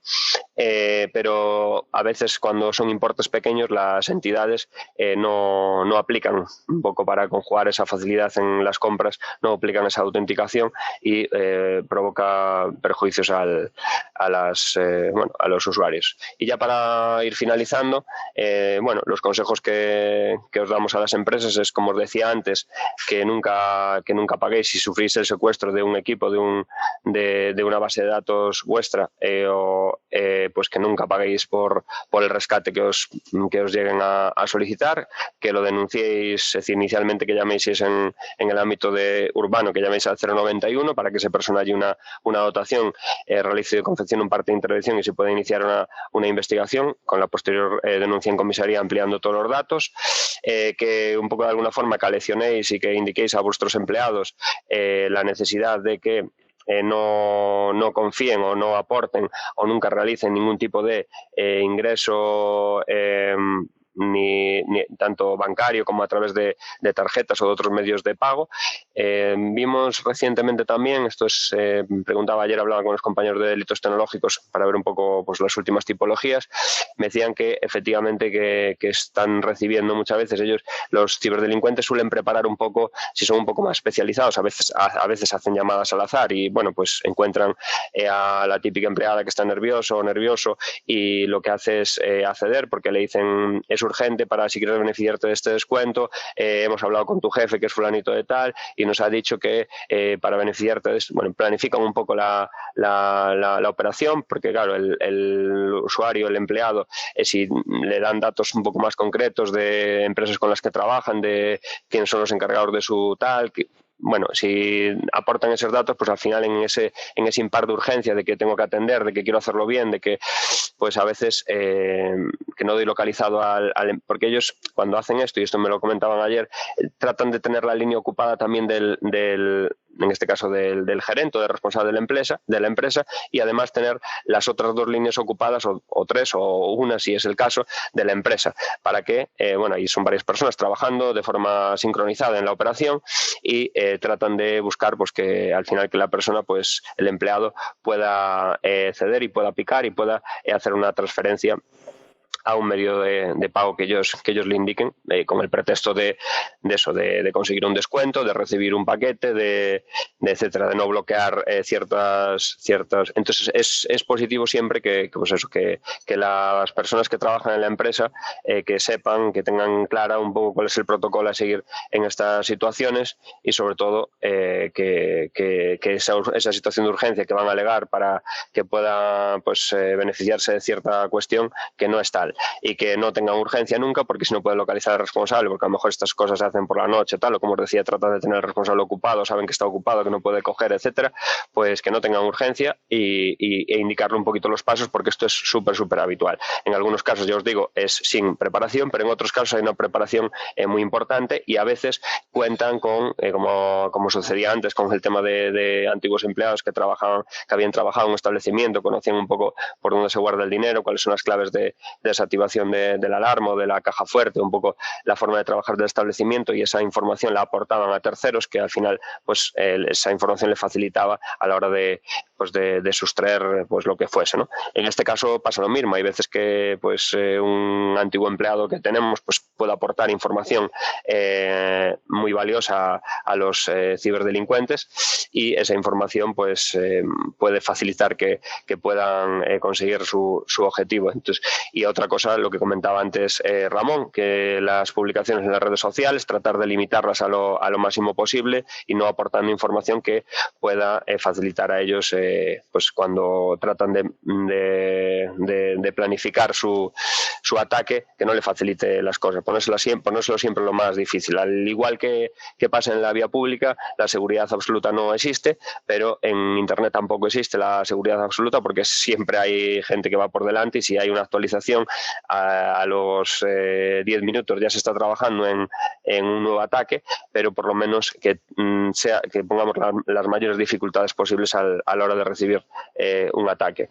pero a veces cuando son importes pequeños las entidades no aplican, un poco para conjugar esa facilidad en las compras, no aplican esa autenticación y provoca perjuicios a los usuarios. Y ya para ir finalizando, los consejos que os damos a las empresas es, como os decía antes, que nunca paguéis si sufrís el secuestro de un equipo, de una base de datos vuestra, pues que nunca paguéis por el rescate que os lleguen a solicitar, que lo denunciéis, es decir, inicialmente que llaméis, si es en el ámbito urbano, que llaméis al 091 para que esa persona haya una dotación, realice y confeccione un parte de intervención y se pueda iniciar una investigación con la posterior denuncia en comisaría, ampliando todos los datos, que un poco de alguna forma caleccionéis y que indiquéis a vuestros empleados la necesidad de que no confíen o no aporten o nunca realicen ningún tipo de ingreso, ni tanto bancario como a través de tarjetas o de otros medios de pago. Vimos recientemente también, preguntaba ayer, hablaba con los compañeros de delitos tecnológicos para ver un poco pues las últimas tipologías. Me decían que efectivamente que están recibiendo muchas veces ellos, los ciberdelincuentes suelen preparar un poco, si son un poco más especializados, a veces hacen llamadas al azar y pues encuentran a la típica empleada que está nervioso y lo que hace es acceder porque le dicen, es urgente para si quieres beneficiarte de este descuento, hemos hablado con tu jefe que es fulanito de tal y nos ha dicho que para beneficiarte de esto, bueno, planifican un poco la operación, porque claro, el usuario, el empleado, si le dan datos un poco más concretos de empresas con las que trabajan, de quiénes son los encargados de su tal, bueno, si aportan esos datos, pues al final en ese impar de urgencia de que tengo que atender, de que quiero hacerlo bien, de que pues a veces que no doy localizado porque ellos cuando hacen esto, y esto me lo comentaban ayer, tratan de tener la línea ocupada también en este caso del gerente o del responsable de la empresa, y además tener las otras 2 líneas ocupadas o 3 o una si es el caso de la empresa, para que, bueno, ahí son varias personas trabajando de forma sincronizada en la operación y tratan de buscar pues que al final que la persona, pues el empleado pueda ceder y pueda picar y pueda hacer una transferencia a un medio de pago que ellos le indiquen, con el pretexto de conseguir un descuento, de recibir un paquete, de etcétera, de no bloquear ciertas. Entonces es positivo siempre que las personas que trabajan en la empresa que sepan, que tengan clara un poco cuál es el protocolo a seguir en estas situaciones y sobre todo que esa situación de urgencia que van a alegar para que pueda pues beneficiarse de cierta cuestión, que no es tal, y que no tengan urgencia nunca, porque si no pueden localizar al responsable, porque a lo mejor estas cosas se hacen por la noche, tal, o como os decía, tratan de tener al responsable ocupado, saben que está ocupado, que no puede coger, etcétera, pues que no tengan urgencia e indicarle un poquito los pasos, porque esto es súper habitual. En algunos casos, ya os digo, es sin preparación, pero en otros casos hay una preparación muy importante y a veces cuentan con, como sucedía antes con el tema de antiguos empleados que habían trabajado en un establecimiento, conocían un poco por dónde se guarda el dinero, cuáles son las claves de esa activación de la alarma o de la caja fuerte, un poco la forma de trabajar del establecimiento, y esa información la aportaban a terceros que al final pues esa información le facilitaba a la hora de sustraer pues lo que fuese, ¿no? En este caso pasa lo mismo, hay veces que pues un antiguo empleado que tenemos pues puede aportar información muy valiosa a los ciberdelincuentes, y esa información pues puede facilitar que puedan conseguir su objetivo. Entonces, y otra cosa, lo que comentaba antes Ramón, que las publicaciones en las redes sociales, tratar de limitarlas a lo máximo posible y no aportando información que pueda facilitar a ellos pues cuando tratan de planificar su ataque, que no le facilite las cosas, ponérselo siempre lo más difícil. Al igual que pasa en la vía pública, la seguridad absoluta no existe, pero en Internet tampoco existe la seguridad absoluta, porque siempre hay gente que va por delante, y si hay una actualización a los 10 minutos ya se está trabajando en un nuevo ataque, pero por lo menos que pongamos las mayores dificultades posibles a la hora de recibir un ataque.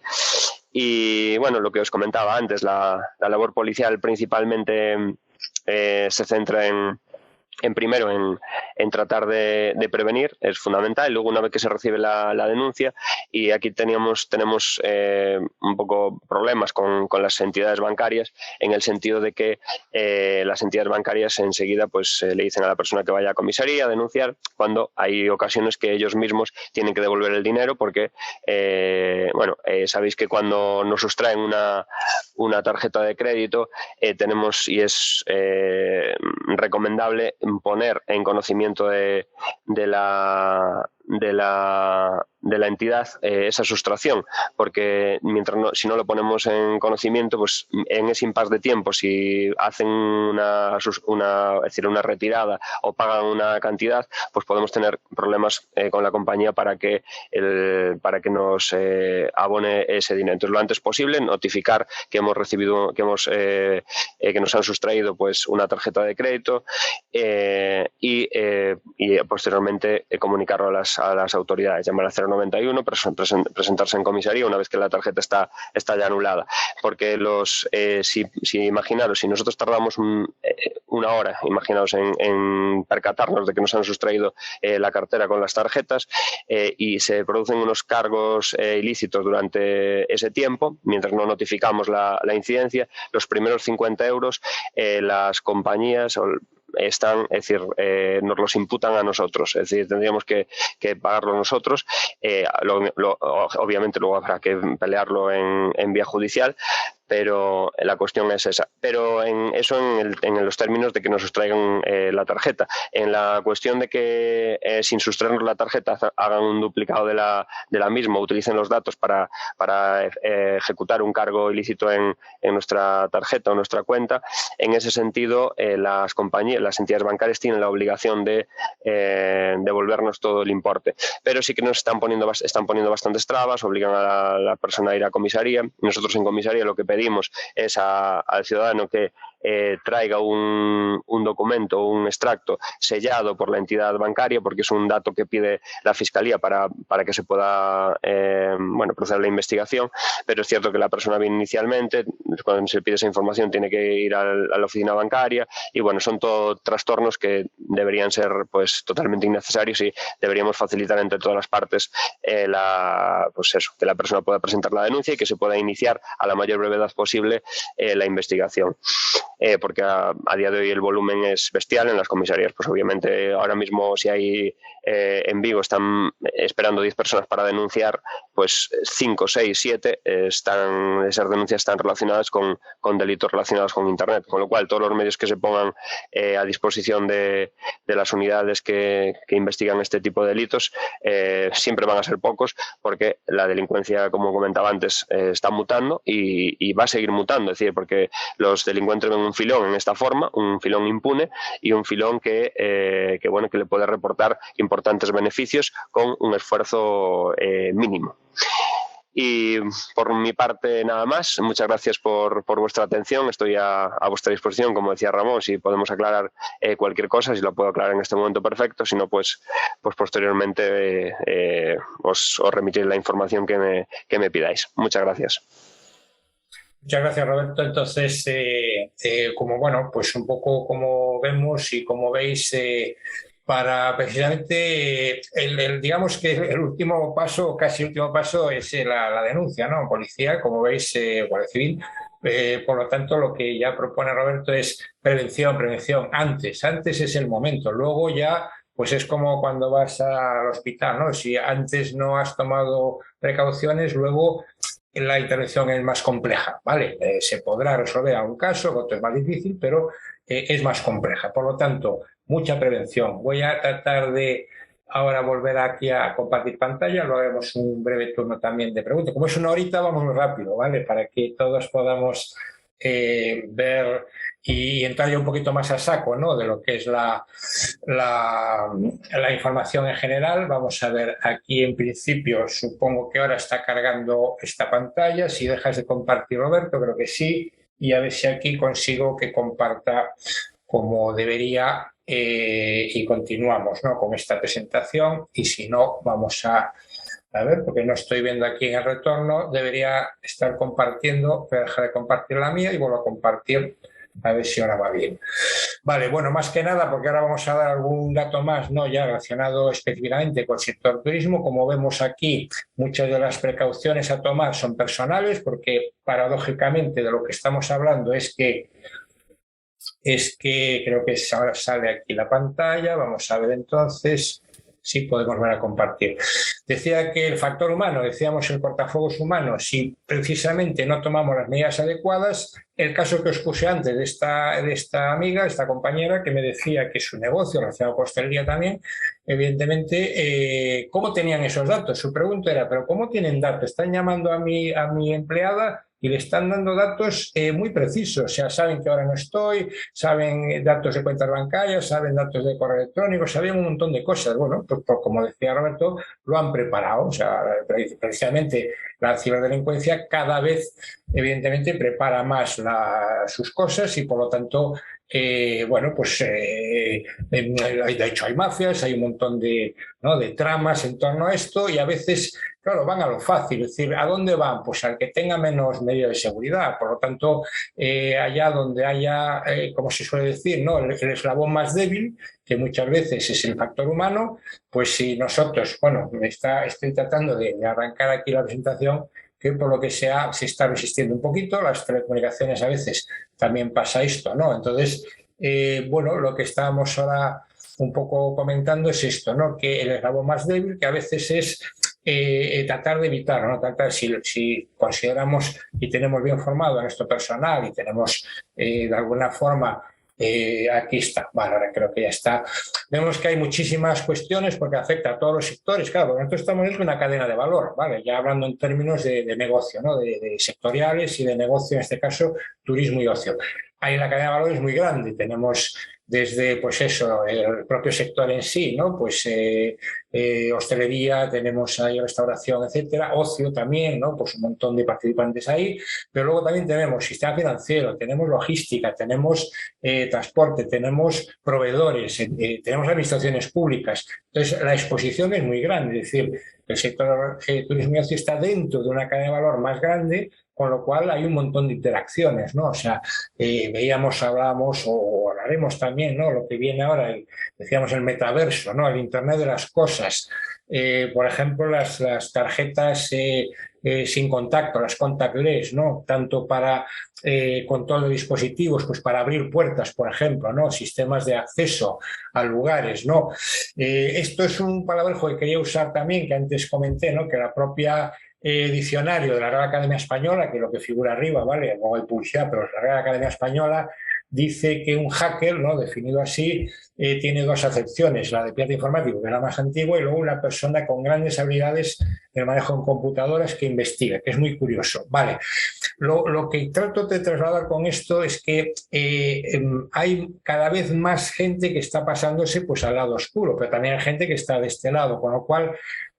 Y bueno, lo que os comentaba antes, la labor policial principalmente se centra primero en tratar de prevenir, es fundamental, y luego una vez que se recibe la denuncia, y aquí tenemos un poco problemas con las entidades bancarias, en el sentido de que las entidades bancarias enseguida pues le dicen a la persona que vaya a comisaría a denunciar, cuando hay ocasiones que ellos mismos tienen que devolver el dinero, porque sabéis que cuando nos sustraen una tarjeta de crédito tenemos, y es recomendable, poner en conocimiento de la entidad esa sustracción, porque si no lo ponemos en conocimiento, pues en ese impasse de tiempo, si hacen una retirada o pagan una cantidad, pues podemos tener problemas con la compañía para que nos abone ese dinero. Entonces, lo antes posible, notificar que hemos recibido, que nos han sustraído pues una tarjeta de crédito, y posteriormente comunicarlo a las autoridades, llamar al 091, presentarse en comisaría una vez que la tarjeta está ya anulada, porque imaginaros, si nosotros tardamos una hora, imaginaos, en percatarnos de que nos han sustraído la cartera con las tarjetas, y se producen unos cargos ilícitos durante ese tiempo, mientras no notificamos la incidencia, los primeros 50 euros las compañías están, es decir, nos los imputan a nosotros, es decir, tendríamos que pagarlo nosotros. Obviamente luego habrá que pelearlo en vía judicial, pero la cuestión es esa. Pero en los términos de que nos sustraigan la tarjeta. En la cuestión de que sin sustraernos la tarjeta hagan un duplicado de la misma, utilicen los datos para ejecutar un cargo ilícito en nuestra tarjeta o nuestra cuenta, en ese sentido las entidades bancarias tienen la obligación de devolvernos todo el importe. Pero sí que nos están poniendo bastantes trabas, obligan a la persona a ir a comisaría. Nosotros en comisaría lo que pedimos es al ciudadano que traiga un documento, un extracto sellado por la entidad bancaria, porque es un dato que pide la Fiscalía para que se pueda proceder a la investigación. Pero es cierto que la persona viene inicialmente, cuando se pide esa información tiene que ir a la oficina bancaria y bueno, son todo trastornos que deberían ser pues totalmente innecesarios y deberíamos facilitar entre todas las partes que la persona pueda presentar la denuncia y que se pueda iniciar a la mayor brevedad posible la investigación. Porque a día de hoy el volumen es bestial en las comisarías. Pues obviamente ahora mismo si hay en Vigo están esperando 10 personas para denunciar, pues 5, 6, 7 esas denuncias están relacionadas con delitos relacionados con Internet, con lo cual todos los medios que se pongan a disposición de las unidades que investigan este tipo de delitos siempre van a ser pocos, porque la delincuencia, como comentaba antes, está mutando y va a seguir mutando, es decir, porque los delincuentes ven un filón en esta forma, un filón impune y un filón que le puede reportar importantes beneficios con un esfuerzo mínimo. Y por mi parte nada más, muchas gracias por vuestra atención, estoy a vuestra disposición, como decía Ramón, si podemos aclarar cualquier cosa, si lo puedo aclarar en este momento perfecto, si no pues posteriormente os remitiré la información que me pidáis. Muchas gracias. Muchas gracias, Roberto. Entonces, pues un poco como vemos y como veis, para precisamente digamos que el último paso, casi el último paso, es la denuncia, ¿no? Policía, como veis, Guardia Civil. Por lo tanto, lo que ya propone Roberto es prevención. Antes es el momento. Luego ya, pues es como cuando vas al hospital, ¿no? Si antes no has tomado precauciones, luego la intervención es más compleja, ¿vale? Se podrá resolver algún caso, otro es más difícil, pero es más compleja. Por lo tanto, mucha prevención. Voy a tratar de ahora volver aquí a compartir pantalla, luego haremos un breve turno también de preguntas. Como es una horita, vamos muy rápido, ¿vale? Para que todos podamos ver y entrar ya un poquito más a saco, ¿no? De lo que es la información en general. Vamos a ver aquí en principio, supongo que ahora está cargando esta pantalla. Si dejas de compartir, Roberto, creo que sí. Y a ver si aquí consigo que comparta como debería y continuamos, ¿no? Con esta presentación. Y si no, vamos a ver, porque no estoy viendo aquí en el retorno, debería estar compartiendo, voy a dejar de compartir la mía y vuelvo a compartir, a ver si ahora va bien. Vale, bueno, más que nada, porque ahora vamos a dar algún dato más, ¿no? Ya relacionado específicamente con el sector turismo. Como vemos aquí, muchas de las precauciones a tomar son personales, porque paradójicamente de lo que estamos hablando es que creo que ahora sale aquí la pantalla, vamos a ver entonces. Sí, podemos ver a compartir. Decía que el factor humano, decíamos el cortafuegos humano, si precisamente no tomamos las medidas adecuadas, el caso que os puse antes de esta amiga, esta compañera, que me decía que su negocio, relacionado con hostelería también, evidentemente, ¿cómo tenían esos datos? Su pregunta era, ¿pero cómo tienen datos? Están llamando a mi empleada y le están dando datos muy precisos. O sea, saben que ahora no estoy, saben datos de cuentas bancarias, saben datos de correo electrónico, saben un montón de cosas. Bueno, pues como decía Roberto, lo han preparado. O sea, precisamente la ciberdelincuencia cada vez, evidentemente, prepara más sus cosas y, por lo tanto, de hecho hay mafias, hay un montón de tramas en torno a esto y a veces, claro, van a lo fácil, es decir, ¿a dónde van? Pues al que tenga menos medidas de seguridad. Por lo tanto, allá donde haya, como se suele decir, ¿no? el eslabón más débil, que muchas veces es el factor humano, pues si nosotros, estoy tratando de arrancar aquí la presentación, que por lo que sea se está resistiendo un poquito, las telecomunicaciones a veces también pasa esto, ¿no? Entonces, lo que estábamos ahora un poco comentando es esto, ¿no? Que el eslabón más débil, que a veces es tratar de evitar, ¿no? Si consideramos y tenemos bien formado a nuestro personal y tenemos de alguna forma, aquí está, vale, ahora creo que ya está. Vemos que hay muchísimas cuestiones porque afecta a todos los sectores, claro, porque nosotros estamos en una cadena de valor, ¿vale? Ya hablando en términos de negocio, ¿no? De sectoriales y de negocio, en este caso, turismo y ocio. Ahí la cadena de valor es muy grande, tenemos desde, pues eso, el propio sector en sí, ¿no? Pues hostelería, tenemos ahí restauración, etcétera, ocio también, ¿no? Pues un montón de participantes ahí, pero luego también tenemos sistema financiero, tenemos logística, tenemos transporte, tenemos proveedores, tenemos administraciones públicas. Entonces, la exposición es muy grande, es decir, el sector turismo y ocio está dentro de una cadena de valor más grande, con lo cual hay un montón de interacciones, ¿no? O sea, hablábamos o hablaremos también, ¿no? Lo que viene ahora, decíamos el metaverso, ¿no? El Internet de las cosas. Por ejemplo, las tarjetas sin contacto, las contactless, ¿no? Tanto para control de dispositivos, pues para abrir puertas, por ejemplo, ¿no? Sistemas de acceso a lugares, ¿no? Esto es un palabrejo que quería usar también, que antes comenté, ¿no? Que la propia diccionario de la Real Academia Española, que es lo que figura arriba, ¿vale? No hay publicidad, pero la Real Academia Española dice que un hacker, ¿no? Definido así, tiene dos acepciones, la de pirata informático, que es la más antigua, y luego una persona con grandes habilidades en el manejo de computadoras que investiga, que es muy curioso. Vale, lo que trato de trasladar con esto es que hay cada vez más gente que está pasándose pues al lado oscuro, pero también hay gente que está de este lado, con lo cual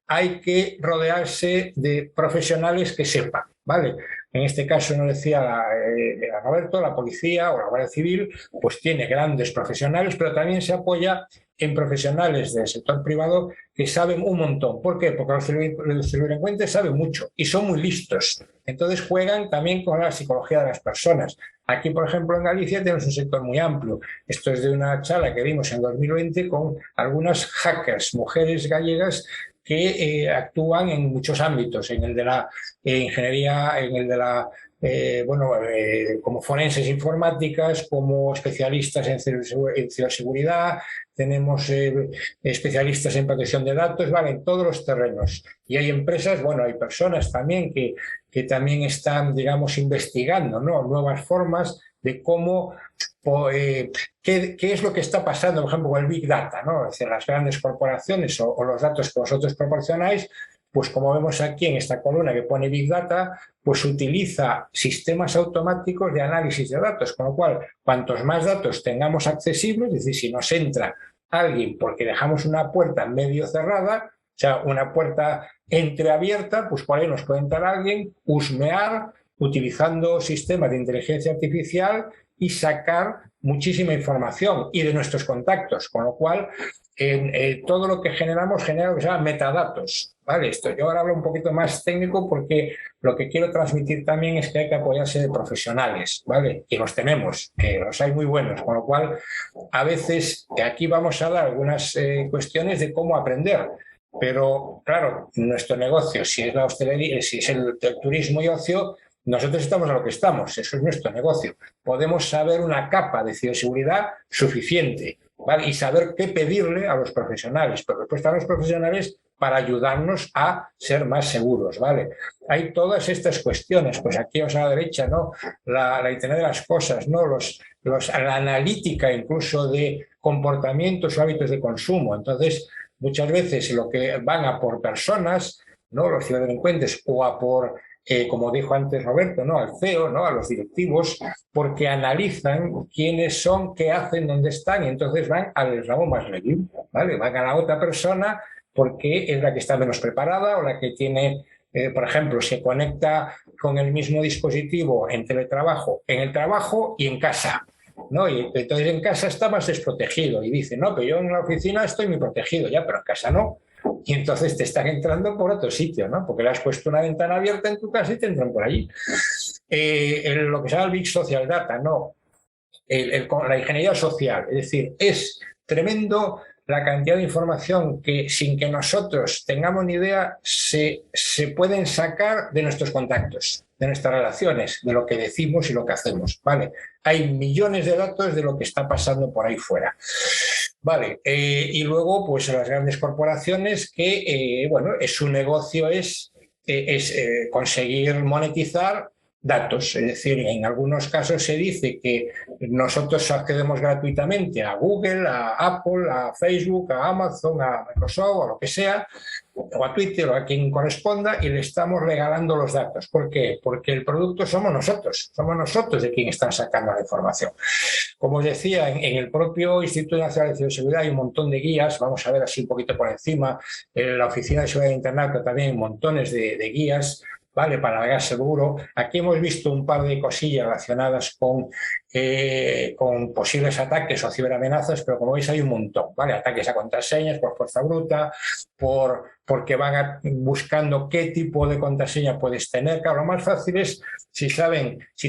hay que rodearse de profesionales que sepan, ¿vale? En este caso, nos decía Roberto, la policía o la Guardia Civil, pues tiene grandes profesionales, pero también se apoya en profesionales del sector privado que saben un montón. ¿Por qué? Porque los ciberdelincuentes saben mucho y son muy listos. Entonces juegan también con la psicología de las personas. Aquí, por ejemplo, en Galicia tenemos un sector muy amplio. Esto es de una charla que vimos en 2020 con algunas hackers, mujeres gallegas, que actúan en muchos ámbitos, en el de la ingeniería, en el de la, como forenses informáticas, como especialistas en ciberseguridad, tenemos especialistas en protección de datos, vale, en todos los terrenos. Y hay empresas, bueno, hay personas también que también están, digamos, investigando, ¿no? Nuevas formas de cómo ¿qué es lo que está pasando, por ejemplo, con el Big Data, ¿no? Es decir, las grandes corporaciones o los datos que vosotros proporcionáis, pues como vemos aquí en esta columna que pone Big Data, pues utiliza sistemas automáticos de análisis de datos, con lo cual, cuantos más datos tengamos accesibles, es decir, si nos entra alguien porque dejamos una puerta medio cerrada, o sea, una puerta entreabierta, pues por ahí nos puede entrar alguien, husmear, utilizando sistemas de inteligencia artificial y sacar muchísima información y de nuestros contactos, con lo cual todo lo que generamos genera lo que se llama metadatos, ¿vale? Yo ahora hablo un poquito más técnico porque lo que quiero transmitir también es que hay que apoyarse de profesionales, ¿vale? Y los tenemos, los hay muy buenos, con lo cual a veces aquí vamos a dar algunas cuestiones de cómo aprender, pero claro, nuestro negocio, si es la hostelería, si es el turismo y ocio, nosotros estamos a lo que estamos, eso es nuestro negocio. Podemos saber una capa de ciberseguridad suficiente, ¿vale? Y saber qué pedirle a los profesionales, pero después están los profesionales para ayudarnos a ser más seguros, ¿vale? Hay todas estas cuestiones, pues aquí a la derecha, ¿no? La Internet de las cosas, ¿no? La analítica incluso de comportamientos o hábitos de consumo. Entonces, muchas veces lo que van a por personas, ¿no? Los ciberdelincuentes, o a por como dijo antes Roberto, ¿no? Al CEO, ¿no? A los directivos, porque analizan quiénes son, qué hacen, dónde están, y entonces van al ramo más débil, ¿vale? Van a la otra persona porque es la que está menos preparada o la que tiene, por ejemplo, se conecta con el mismo dispositivo en teletrabajo, en el trabajo y en casa, ¿no? Y entonces en casa está más desprotegido y dice, no, pero yo en la oficina estoy muy protegido, ya, pero en casa no. Y entonces te están entrando por otro sitio, ¿no? Porque le has puesto una ventana abierta en tu casa y te entran por allí. Lo que se llama el Big Social Data, ¿no? La ingeniería social, es decir, es tremendo la cantidad de información que sin que nosotros tengamos ni idea se pueden sacar de nuestros contactos, de nuestras relaciones, de lo que decimos y lo que hacemos, ¿vale? Hay millones de datos de lo que está pasando por ahí fuera. Vale, y luego pues las grandes corporaciones que, bueno, su negocio es conseguir monetizar datos. Es decir, en algunos casos se dice que nosotros accedemos gratuitamente a Google, a Apple, a Facebook, a Amazon, a Microsoft, o lo que sea, o a Twitter o a quien corresponda, y le estamos regalando los datos. ¿Por qué? Porque el producto somos nosotros de quien están sacando la información. Como os decía, en el propio Instituto Nacional de Ciberseguridad hay un montón de guías, vamos a ver así un poquito por encima, en la Oficina de Seguridad de Internet también hay montones de guías, ¿vale? Para navegar seguro. Aquí hemos visto un par de cosillas relacionadas con posibles ataques o ciberamenazas, pero como veis hay un montón, ¿vale? Ataques a contraseñas por fuerza bruta, porque van buscando qué tipo de contraseña puedes tener. Claro, lo más fácil es, si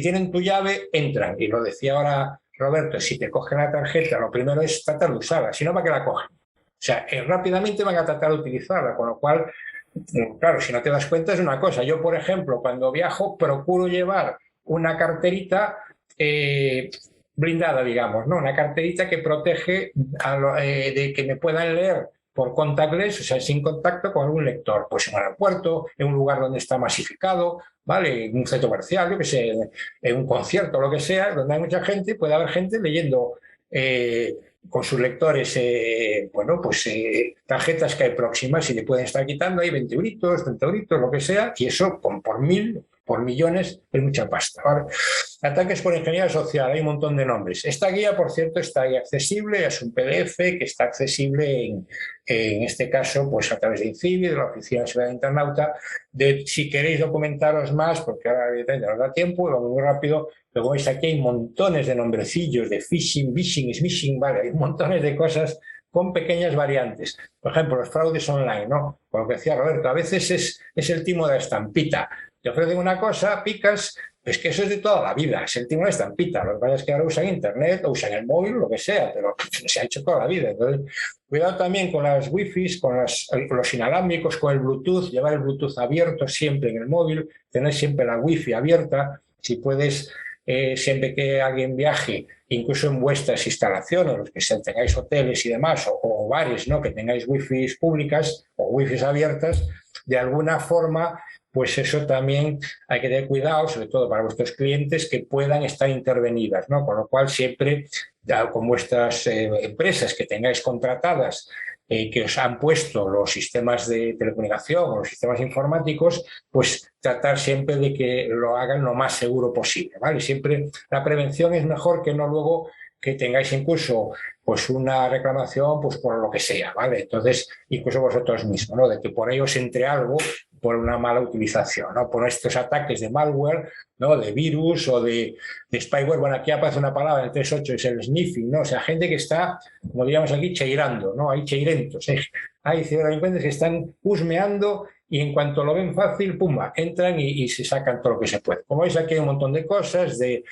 tienen tu llave, entran. Y lo decía ahora Roberto, si te cogen la tarjeta, lo primero es tratar de usarla, si no, ¿para qué la cogen? O sea, rápidamente van a tratar de utilizarla, con lo cual, claro, si no te das cuenta es una cosa. Yo, por ejemplo, cuando viajo, procuro llevar una carterita blindada, digamos, ¿no? Una carterita que protege de que me puedan leer por contactless, o sea, sin contacto con algún lector, pues en un aeropuerto, en un lugar donde está masificado, ¿vale? En un centro comercial, yo que sé, en un concierto, lo que sea, donde hay mucha gente, puede haber gente leyendo con sus lectores, bueno, pues tarjetas que hay próximas y le pueden estar quitando ahí 20 euritos, 30 euritos, lo que sea, y eso por millones es mucha pasta, ¿vale? Ataques por ingeniería social, hay un montón de nombres. Esta guía, por cierto, está ahí accesible, es un PDF que está accesible en este caso, pues a través de INCIBI, de la Oficina de Seguridad Internauta. Si queréis documentaros más, porque ahora evidentemente nos da tiempo, vamos muy rápido, luego veis aquí hay montones de nombrecillos, de phishing, smishing, vale, hay montones de cosas con pequeñas variantes. Por ejemplo, los fraudes online, ¿no? Por lo que decía Roberto, a veces es el timo de la estampita. Te ofrecen una cosa, picas, es que eso es de toda la vida, es el timo de la estampita. Lo que pasa es que ahora usan internet o usan el móvil, lo que sea, pero se ha hecho toda la vida. Entonces, cuidado también con las wifi, con los inalámbricos, con el Bluetooth, llevar el Bluetooth abierto siempre en el móvil, tener siempre la wifi abierta. Si puedes, siempre que alguien viaje, incluso en vuestras instalaciones, los que tengáis hoteles y demás, o bares, ¿no? Que tengáis wifi públicas o wifi abiertas, de alguna forma, pues eso también hay que tener cuidado, sobre todo para vuestros clientes, que puedan estar intervenidas, ¿no? Con lo cual siempre, con vuestras empresas que tengáis contratadas, que os han puesto los sistemas de telecomunicación o los sistemas informáticos, pues tratar siempre de que lo hagan lo más seguro posible, ¿vale? Siempre la prevención es mejor que no luego que tengáis incluso pues una reclamación pues por lo que sea, ¿vale? Entonces, incluso vosotros mismos, ¿no? De que por ahí os entre algo por una mala utilización, ¿no? Por estos ataques de malware, ¿no? De virus o de spyware. Bueno, aquí aparece una palabra, el 3.8 es el sniffing, ¿no? O sea, gente que está, como diríamos aquí, cheirando, ¿no? Hay cheirentos, hay ciberdelincuentes que están husmeando y en cuanto lo ven fácil, pumba, entran y se sacan todo lo que se puede. Como veis, aquí hay un montón de cosas, de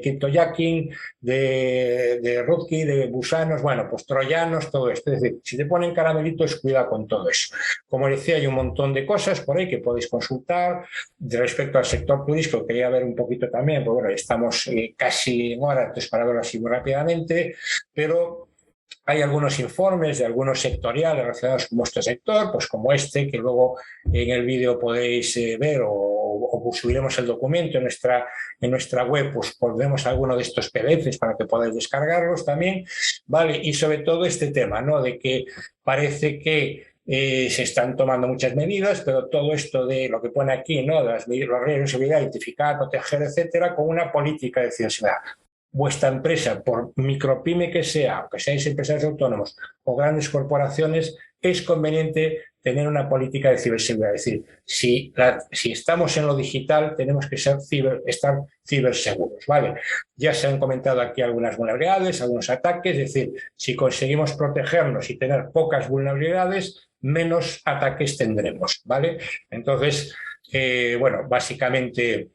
cryptojacking, de rootkit, de gusanos, bueno, pues troyanos, todo esto. Es decir, si te ponen caramelitos, cuidado con todo eso. Como decía, hay un montón de cosas por ahí que podéis consultar. Respecto al sector turístico, quería ver un poquito también, pues bueno, estamos casi en hora, entonces para verlo así muy rápidamente, pero hay algunos informes de algunos sectoriales relacionados con vuestro sector, pues como este, que luego en el vídeo podéis ver o subiremos el documento en nuestra web, pues pondremos alguno de estos PDFs para que podáis descargarlos también, ¿vale? Y sobre todo este tema, ¿no? De que parece que se están tomando muchas medidas, pero todo esto de lo que pone aquí, ¿no? Las reglas de seguridad, identificar, proteger, etcétera, con una política de ciberseguridad. Vuestra empresa, por micropyme que sea, aunque seáis empresarios autónomos o grandes corporaciones, es conveniente tener una política de ciberseguridad. Es decir, si estamos en lo digital, tenemos que estar ciberseguros, ¿vale? Ya se han comentado aquí algunas vulnerabilidades, algunos ataques, es decir, si conseguimos protegernos y tener pocas vulnerabilidades, menos ataques tendremos, ¿vale? Entonces, bueno, básicamente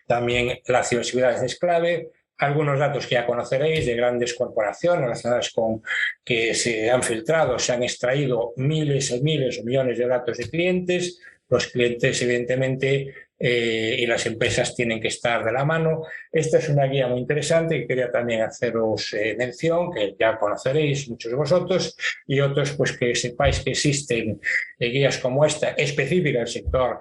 también la ciberseguridad es clave. Algunos datos que ya conoceréis de grandes corporaciones relacionadas con que se han filtrado, se han extraído miles y miles o millones de datos de clientes. Los clientes, evidentemente, y las empresas tienen que estar de la mano. Esta es una guía muy interesante que quería también haceros mención, que ya conoceréis muchos de vosotros, y otros pues que sepáis que existen guías como esta específica del sector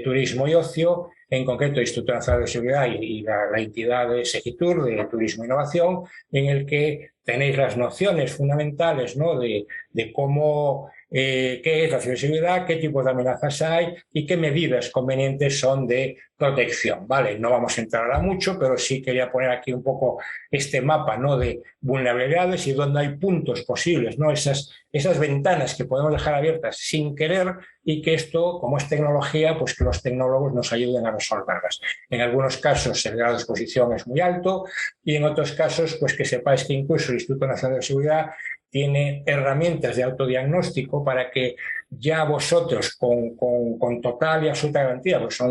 turismo y ocio, en concreto el Instituto Nacional de Seguridad y la entidad de Segitur, de Turismo e Innovación, en el que tenéis las nociones fundamentales, ¿no?, de cómo, qué es la ciberseguridad, qué tipos de amenazas hay y qué medidas convenientes son de protección. ¿Vale? No vamos a entrar ahora mucho, pero sí quería poner aquí un poco este mapa, ¿no?, de vulnerabilidades y dónde hay puntos posibles, ¿no?, esas ventanas que podemos dejar abiertas sin querer, y que esto, como es tecnología, pues que los tecnólogos nos ayuden a resolverlas. En algunos casos el grado de exposición es muy alto y en otros casos pues que sepáis que incluso el Instituto Nacional de Seguridad tiene herramientas de autodiagnóstico para que ya vosotros con total y absoluta garantía, pues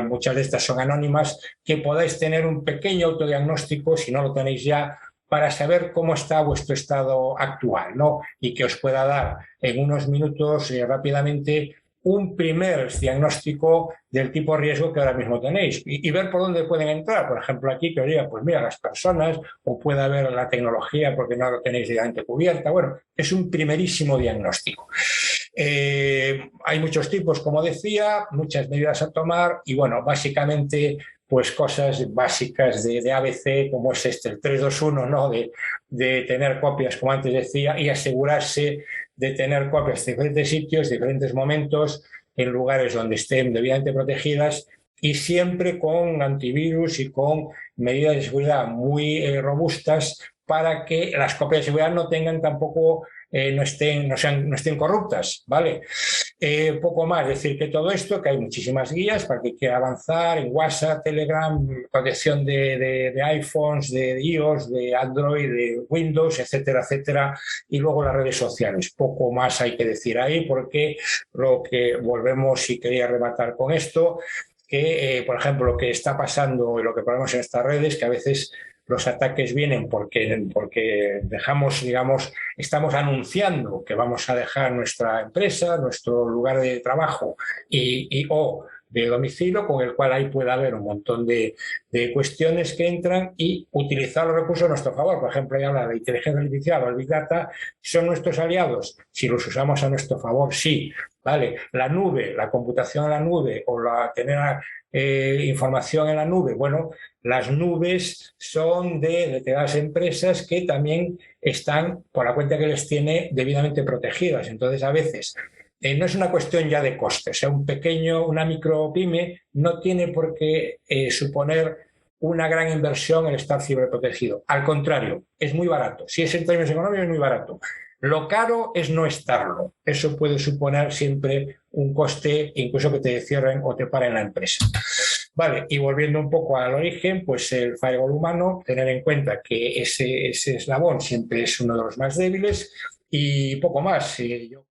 muchas de estas son anónimas, que podáis tener un pequeño autodiagnóstico, si no lo tenéis ya, para saber cómo está vuestro estado actual, ¿no? Y que os pueda dar en unos minutos rápidamente un primer diagnóstico del tipo de riesgo que ahora mismo tenéis y ver por dónde pueden entrar. Por ejemplo, aquí que os diga, pues mira, las personas, o puede haber la tecnología porque no lo tenéis directamente cubierta. Bueno, es un primerísimo diagnóstico. Hay muchos tipos, como decía, muchas medidas a tomar y bueno, básicamente pues cosas básicas de ABC, como es el 321, ¿no?, de tener copias, como antes decía, y asegurarse de tener copias de diferentes sitios, diferentes momentos, en lugares donde estén debidamente protegidas y siempre con antivirus y con medidas de seguridad muy robustas para que las copias de seguridad no tengan tampoco, no estén corruptas, ¿vale? Poco más decir que todo esto, que hay muchísimas guías para que quiera avanzar en WhatsApp, Telegram, protección de iPhones, de iOS, de Android, de Windows, etcétera, etcétera, y luego las redes sociales. Poco más hay que decir ahí porque lo que volvemos, y quería rematar con esto, que, por ejemplo, lo que está pasando y lo que ponemos en estas redes, que a veces los ataques vienen porque dejamos, digamos, estamos anunciando que vamos a dejar nuestra empresa, nuestro lugar de trabajo o de domicilio, con el cual ahí puede haber un montón de cuestiones que entran, y utilizar los recursos a nuestro favor. Por ejemplo, ya habla de inteligencia artificial o el Big Data. ¿Son nuestros aliados? Si los usamos a nuestro favor, sí. ¿Vale? La nube, la computación en la nube o tener información en la nube. Bueno, las nubes son de determinadas empresas que también están, por la cuenta que les tiene, debidamente protegidas. Entonces, a veces no es una cuestión ya de costes. O sea, una micropyme no tiene por qué suponer una gran inversión en estar ciberprotegido. Al contrario, es muy barato. Si es en términos económicos, es muy barato. Lo caro es no estarlo. Eso puede suponer siempre un coste, incluso que te cierren o te paren la empresa. Vale, y volviendo un poco al origen, pues el firewall humano, tener en cuenta que ese eslabón siempre es uno de los más débiles y poco más. Yo